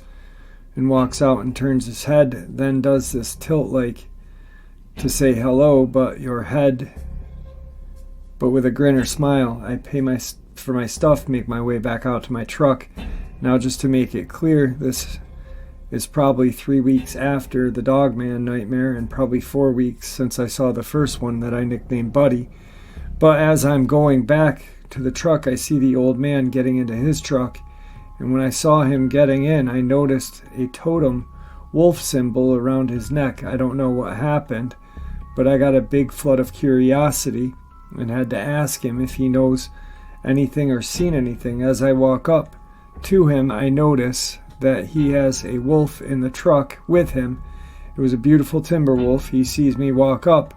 and walks out and turns his head, then does this tilt like to say hello, but with a grin or smile. I pay for my stuff, make my way back out to my truck. Now, just to make it clear, this is probably 3 weeks after the Dogman nightmare and probably 4 weeks since I saw the first one that I nicknamed Buddy. But as I'm going back to the truck, I see the old man getting into his truck, and when I saw him getting in, I noticed a totem wolf symbol around his neck. I don't know what happened, but I got a big flood of curiosity and had to ask him if he knows anything or seen anything. As I walk up to him, I notice that he has a wolf in the truck with him. It was a beautiful timber wolf. He sees me walk up.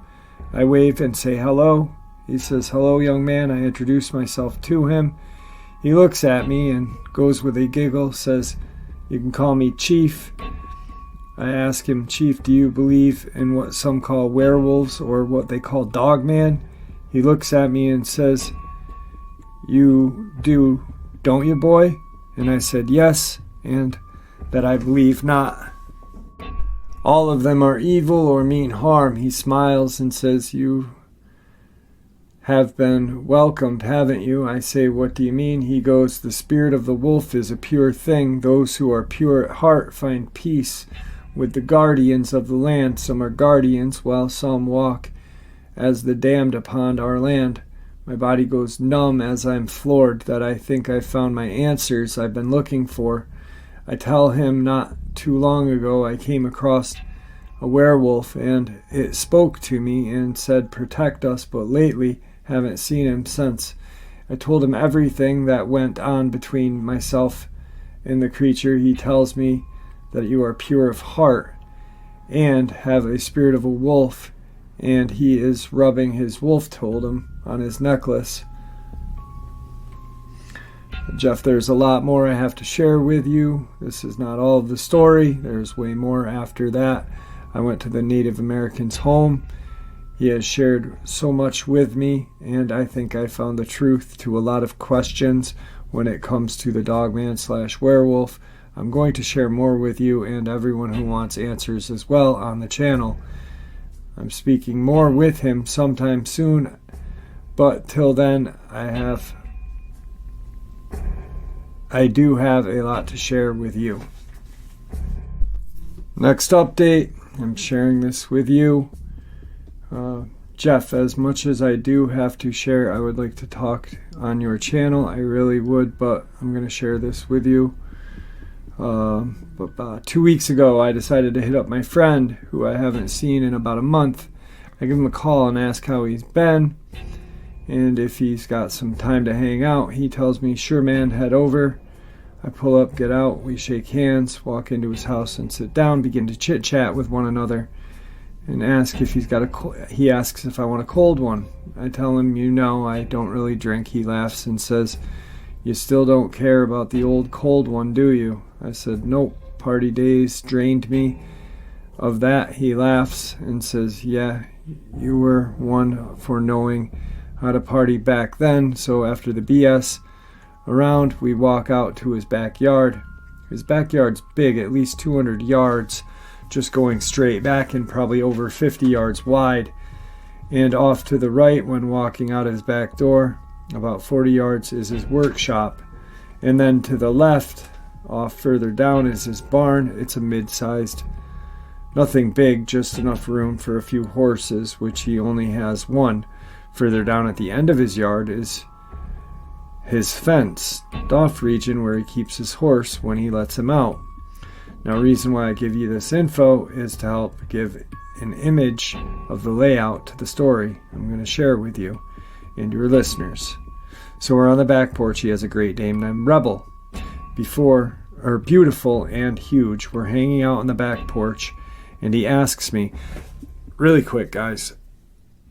I wave and say hello. He says, "Hello, young man." I introduce myself to him. He looks at me and goes with a giggle, says, "You can call me Chief." I ask him, "Chief, do you believe in what some call werewolves or what they call Dogman?" He looks at me and says, "You do, don't you, boy?" And I said yes, and that I believe not. All of them are evil or mean harm. He smiles and says, "You have been welcomed, haven't you?" I say, "What do you mean?" He goes, "The spirit of the wolf is a pure thing. Those who are pure at heart find peace with the guardians of the land. Some are guardians, while some walk as the damned upon our land." My body goes numb as I'm floored that I think I've found my answers I've been looking for. I tell him not too long ago I came across a werewolf and it spoke to me and said, "Protect us," but lately haven't seen him since. I told him everything that went on between myself and the creature. He tells me that you are pure of heart and have a spirit of a wolf, and he is rubbing his wolf totem on his necklace. Jeff, there's a lot more I have to share with you. This is not all of the story. There's way more after that. I went to the Native American's home. He has shared so much with me, and I think I found the truth to a lot of questions when it comes to the Dogman/werewolf. I'm going to share more with you and everyone who wants answers as well on the channel. I'm speaking more with him sometime soon, but till then, I do have a lot to share with you. Next update, I'm sharing this with you. Jeff, as much as I do have to share, I would like to talk on your channel. I really would, but I'm going to share this with you. But 2 weeks ago, I decided to hit up my friend, who I haven't seen in about a month. I give him a call and ask how he's been, and if he's got some time to hang out. He tells me, "Sure, man, head over." I pull up, get out, we shake hands, walk into his house and sit down, begin to chit-chat with one another. and ask if he asks if I want a cold one. I tell him, I don't really drink. He laughs and says, "You still don't care about the old cold one, do you?" I said, "Nope, party days drained me of that." He laughs and says, "Yeah, you were one for knowing how to party back then." So after the BS around, we walk out to his backyard. His backyard's big, at least 200 yards, just going straight back and probably over 50 yards wide. And off to the right, when walking out his back door, about 40 yards, is his workshop. And then to the left, off further down, is his barn. It's a mid-sized, nothing big, just enough room for a few horses, which he only has one. Further down at the end of his yard is his fenced off region where he keeps his horse when he lets him out. Now, the reason why I give you this info is to help give an image of the layout to the story I'm going to share with you and your listeners. So we're on the back porch. He has a Great Dane named Rebel. Beautiful and huge. We're hanging out on the back porch, and he asks me, really quick, guys,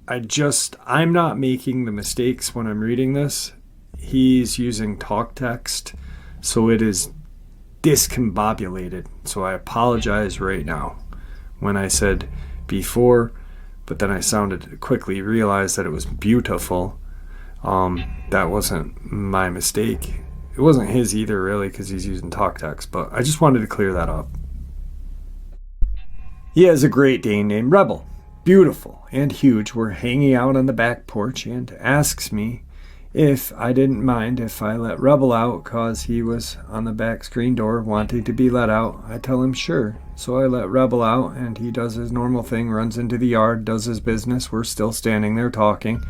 I'm not making the mistakes when I'm reading this. He's using talk text, so it is discombobulated. So I apologize right now when I said before, but then I quickly realized that it was beautiful. That wasn't my mistake. It wasn't his either, really, because he's using talk text, but I just wanted to clear that up. He has a Great Dane named Rebel. Beautiful and huge. We're hanging out on the back porch, and asks me if I didn't mind if I let Rebel out because he was on the back screen door wanting to be let out. I tell him sure. So I let Rebel out, and he does his normal thing, runs into the yard, does his business. We're still standing there talking.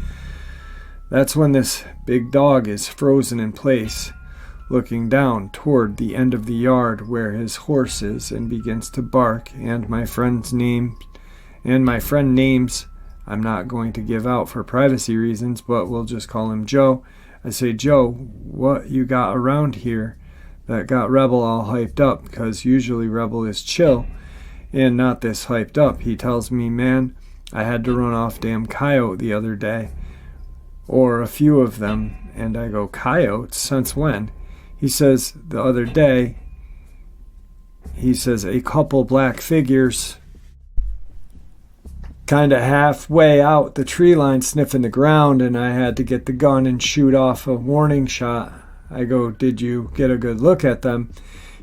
That's when this big dog is frozen in place, looking down toward the end of the yard where his horse is, and begins to bark. And my friend names I'm not going to give out for privacy reasons, but we'll just call him Joe. I say, "Joe, what you got around here that got Rebel all hyped up?" Because usually Rebel is chill and not this hyped up. He tells me, "Man, I had to run off damn coyote the other day, or a few of them." And I go, "Coyotes? Since when?" He says, "The other day." He says, "A couple black figures kind of halfway out the tree line sniffing the ground, and I had to get the gun and shoot off a warning shot." I go, "Did you get a good look at them?"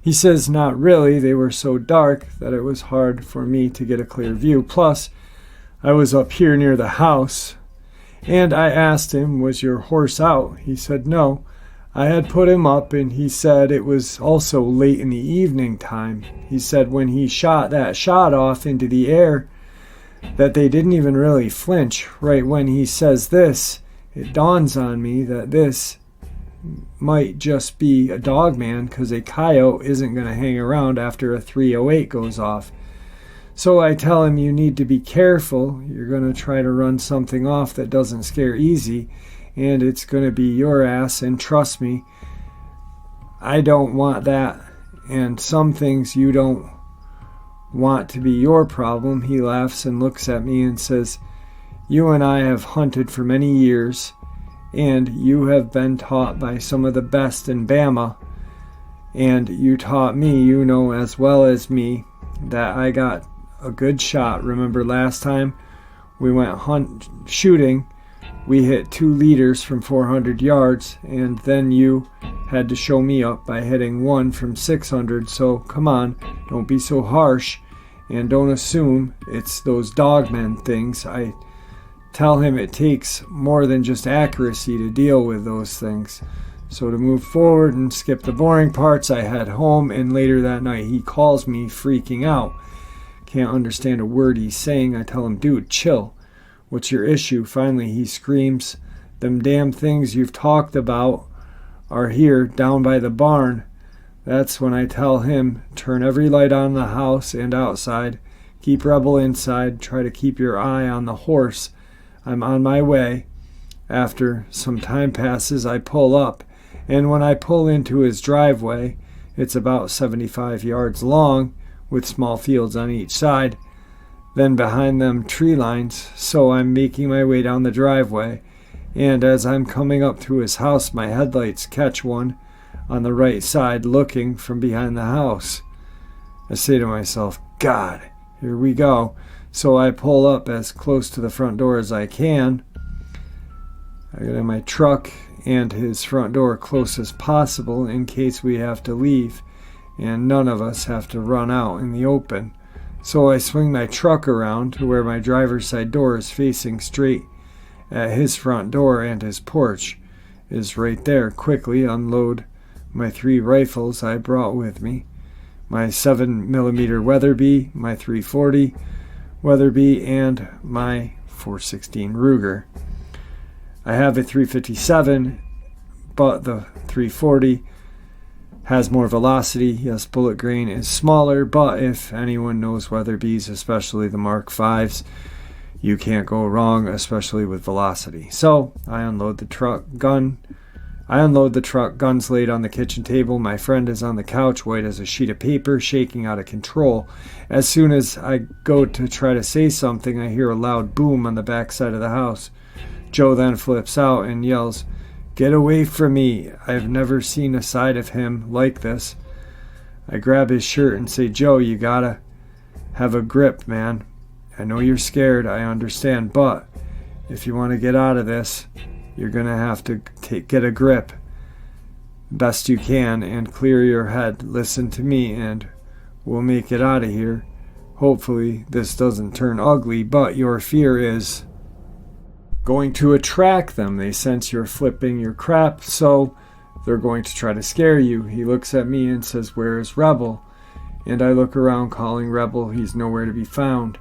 He says, "Not really. They were so dark that it was hard for me to get a clear view. Plus, I was up here near the house." And I asked him, "Was your horse out?" He said, "No. I had put him up," and he said it was also late in the evening time. He said when he shot that shot off into the air, that they didn't even really flinch. Right when he says this, it dawns on me that this might just be a Dogman, because a coyote isn't going to hang around after a 308 goes off. So I tell him, "You need to be careful. You're going to try to run something off that doesn't scare easy, and it's going to be your ass, and trust me, I don't want that, and some things you don't want to be your problem." He laughs and looks at me and says, "You and I have hunted for many years, and you have been taught by some of the best in Bama, and you taught me, you know as well as me, that I got a good shot. Remember last time we went shooting, we hit 2 leaders from 400 yards, and then you had to show me up by hitting 1 from 600. So come on, don't be so harsh, and don't assume it's those Dogman things." I tell him it takes more than just accuracy to deal with those things. So to move forward and skip the boring parts, I head home, and later that night he calls me freaking out. Can't understand a word he's saying. I tell him, "Dude, chill. What's your issue?" Finally he screams, "Them damn things you've talked about are here down by the barn." That's when I tell him, "Turn every light on in the house and outside. Keep Rebel inside. Try to keep your eye on the horse. I'm on my way." After some time passes, I pull up, and when I pull into his driveway, it's about 75 yards long with small fields on each side. then behind them tree lines, so I'm making my way down the driveway, and as I'm coming up to his house, my headlights catch one on the right side looking from behind the house. I say to myself, God, here we go. So I pull up as close to the front door as I can. I get in my truck and his front door close as possible in case we have to leave and none of us have to run out in the open. So I swing my truck around to where my driver's side door is facing straight at his front door and his porch is right there. Quickly unload my 3 rifles I brought with me, my 7mm Weatherby, my 340 Weatherby, and my 416 Ruger. I have a 357, but the 340 has more velocity. Yes, bullet grain is smaller, but if anyone knows Weatherbys, especially the Mark 5s, you can't go wrong, especially with velocity. So I unload the truck, guns laid on the kitchen table. My friend is on the couch, white as a sheet of paper, shaking out of control. As soon as I go to try to say something, I hear a loud boom on the back side of the house. Joe then flips out and yells, "Get away from me." I've never seen a side of him like this. I grab his shirt and say, "Joe, you gotta have a grip, man. I know you're scared, I understand, but if you want to get out of this, you're going to have to get a grip best you can and clear your head. Listen to me and we'll make it out of here. Hopefully this doesn't turn ugly, but your fear is going to attract them. They sense you're flipping your crap, so they're going to try to scare you." He looks at me and says, "Where is Rebel?" And I look around calling Rebel. He's nowhere to be found.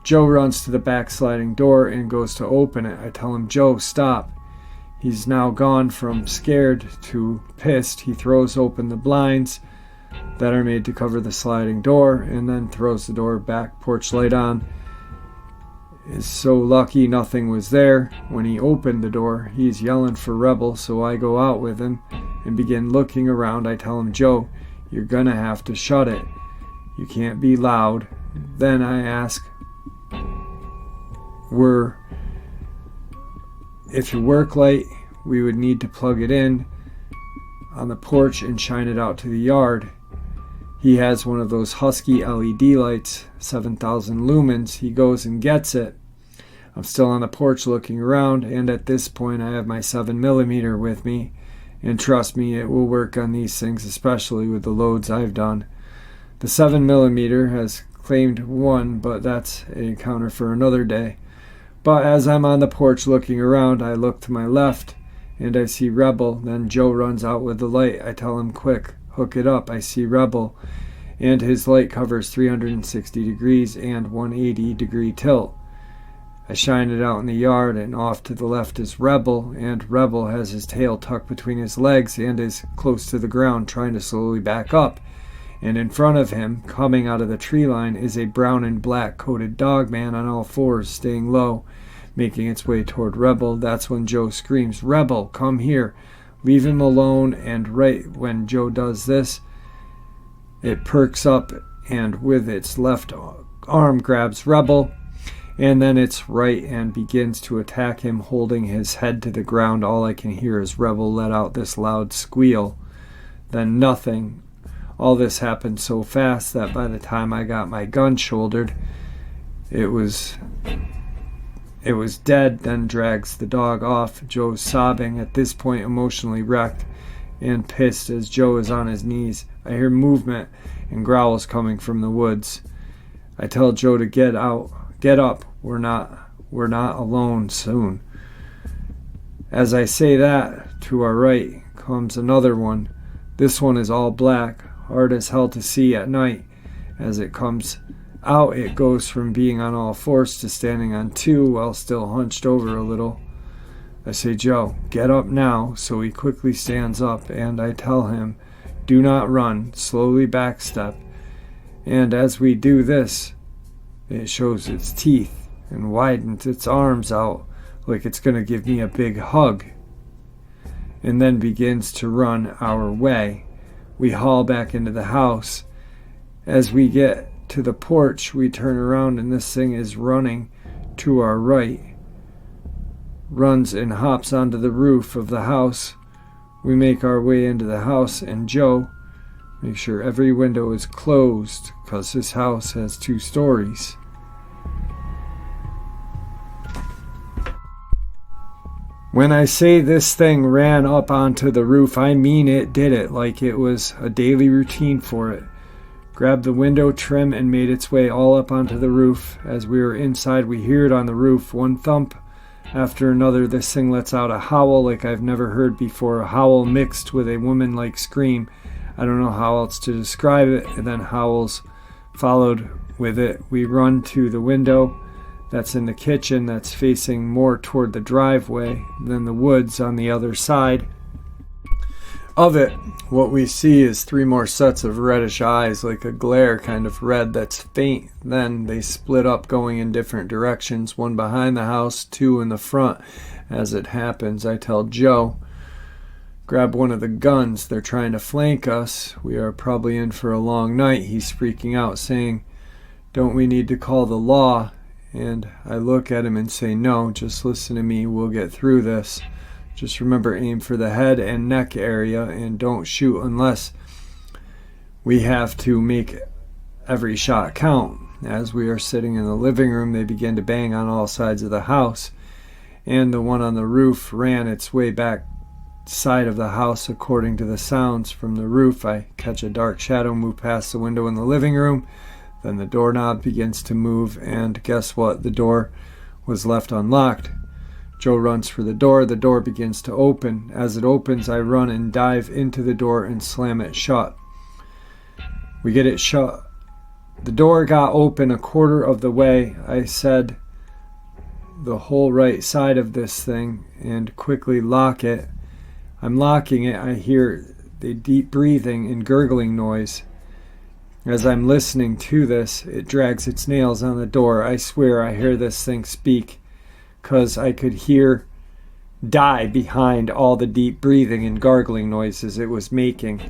Joe runs to the back sliding door and goes to open it. I tell him, "Joe, stop." He's now gone from scared to pissed. He throws open the blinds that are made to cover the sliding door and then throws the door back, porch light on. Is so lucky nothing was there. When he opened the door, he's yelling for Rebel, so I go out with him and begin looking around. I tell him, "Joe, you're gonna have to shut it. You can't be loud." Then I ask, if your work light, we would need to plug it in on the porch and shine it out to the yard. He has one of those Husky LED lights, 7,000 lumens. He goes and gets it. I'm still on the porch looking around, and at this point I have my 7mm with me, and trust me, it will work on these things, especially with the loads I've done. The 7mm has claimed 1, but that's an encounter for another day. But as I'm on the porch looking around, I look to my left and I see Rebel. Then Joe runs out with the light. I tell him, "Quick, hook it up." I see Rebel, and his light covers 360 degrees and 180 degree tilt. I shine it out in the yard, and off to the left is Rebel, and Rebel has his tail tucked between his legs and is close to the ground, trying to slowly back up. And in front of him, coming out of the tree line, is a brown and black coated Dogman on all fours, staying low, making its way toward Rebel. That's when Joe screams, "Rebel, come here. Leave him alone." And right when Joe does this, it perks up and with its left arm grabs Rebel, and then its right and begins to attack him, holding his head to the ground. All I can hear is Rebel let out this loud squeal. Then nothing. All this happened so fast that by the time I got my gun shouldered, it was dead. Then drags the dog off. Joe's sobbing, at this point emotionally wrecked and pissed as Joe is on his knees. I hear movement and growls coming from the woods. I tell Joe to get out, get up. We're not alone soon. As I say that, to our right comes another one. This one is all black, hard as hell to see at night. As it comes out, it goes from being on all fours to standing on two while still hunched over a little. I say, "Joe, get up now." So he quickly stands up, and I tell him, "Do not run, slowly backstep." And as we do this, it shows its teeth and widens its arms out like it's going to give me a big hug, and then begins to run our way. We haul back into the house. As we get to the porch, we turn around and this thing is running to our right. Runs and hops onto the roof of the house. We make our way into the house, and Joe makes sure every window is closed because this house has 2 stories. When I say this thing ran up onto the roof, I mean it did it like it was a daily routine for it. Grabbed the window trim and made its way all up onto the roof. As we were inside, we hear it on the roof, one thump after another. This thing lets out a howl like I've never heard before, a howl mixed with a woman-like scream. I don't know how else to describe it, and then howls followed with it. We run to the window that's in the kitchen that's facing more toward the driveway than the woods on the other side of it. What we see is 3 more sets of reddish eyes, like a glare kind of red that's faint. Then they split up going in different directions, 1 behind the house, 2 in the front. As it happens, I tell Joe, grab one of the guns. They're trying to flank us. We are probably in for a long night. He's freaking out, saying, don't we need to call the law? And I look at him and say, no, just listen to me. We'll get through this. Just remember, aim for the head and neck area and don't shoot unless we have to make every shot count. As we are sitting in the living room, they begin to bang on all sides of the house, and the one on the roof ran its way back side of the house according to the sounds from the roof. I catch a dark shadow move past the window in the living room. Then the doorknob begins to move, and guess what? The door was left unlocked. Joe runs for the door. The door begins to open. As it opens, I run and dive into the door and slam it shut. We get it shut. The door got open a quarter of the way. I said the whole right side of this thing and quickly lock it. I'm locking it. I hear the deep breathing and gurgling noise. As I'm listening to this, it drags its nails on the door. I swear I hear this thing speak, 'cause I could hear die behind all the deep breathing and gargling noises it was making.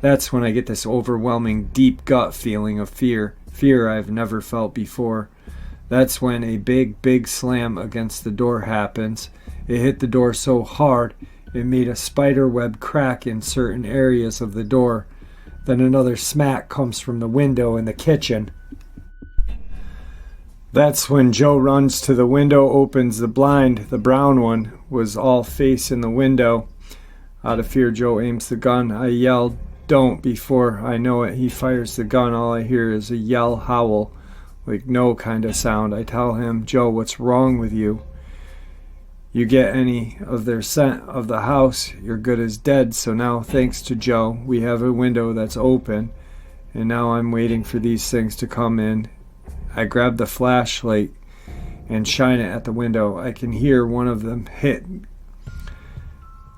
That's when I get this overwhelming deep gut feeling of fear. Fear I've never felt before. That's when a big slam against the door happens. It hit the door so hard, it made a spider web crack in certain areas of the door. Then another smack comes from the window in the kitchen. That's when Joe runs to the window, opens the blind. The brown one was all face in the window. Out of fear, Joe aims the gun. I yell, don't. Before I know it, he fires the gun. All I hear is a yell, howl, like no kind of sound. I tell him, Joe, what's wrong with you? You get any of their scent of the house, you're good as dead. So now, thanks to Joe, we have a window that's open, and now I'm waiting for these things to come in. I grab the flashlight and shine it at the window. I can hear one of them hit.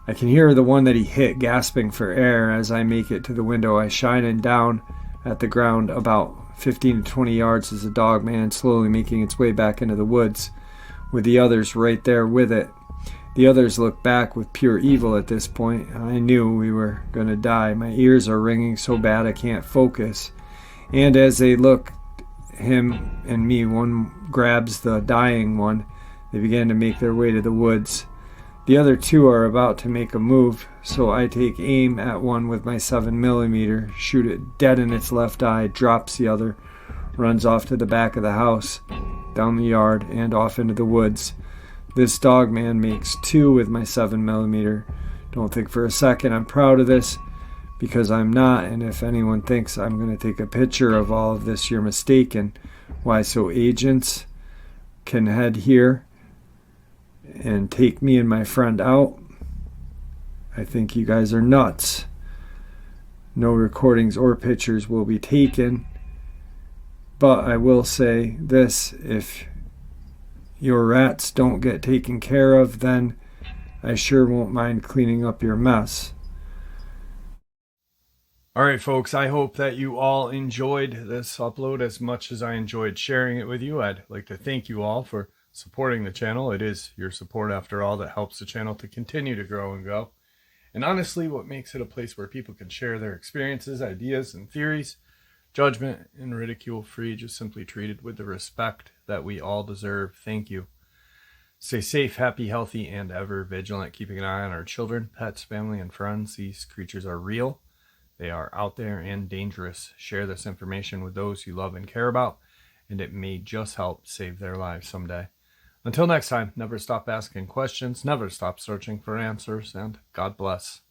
I can hear the one that he hit gasping for air. As I make it to the window, I shine it down at the ground. About 15 to 20 yards is a Dogman slowly making its way back into the woods, with the others right there with it. The others look back with pure evil at this point. I knew we were going to die. My ears are ringing so bad I can't focus. And as they look, him and me, one grabs the dying one. They begin to make their way to the woods. The other 2 are about to make a move, so I take aim at one with my 7mm, shoot it dead in its left eye, drops the other, runs off to the back of the house, down the yard, and off into the woods. This Dogman makes 2 with my 7mm. Don't think for a second I'm proud of this, because I'm not, and if anyone thinks I'm going to take a picture of all of this, you're mistaken. Why, so agents can head here and take me and my friend out? I think you guys are nuts. No recordings or pictures will be taken. But I will say this, if your rats don't get taken care of, then I sure won't mind cleaning up your mess. All right, folks, I hope that you all enjoyed this upload as much as I enjoyed sharing it with you. I'd like to thank you all for supporting the channel. It is your support, after all, that helps the channel to continue to grow and go. And honestly, what makes it a place where people can share their experiences, ideas, and theories judgment and ridicule free, just simply treated with the respect that we all deserve. Thank you. Stay safe, happy, healthy, and ever vigilant, keeping an eye on our children, pets, family, and friends. These creatures are real. They are out there and dangerous. Share this information with those you love and care about, and it may just help save their lives someday. Until next time, never stop asking questions, never stop searching for answers, and God bless.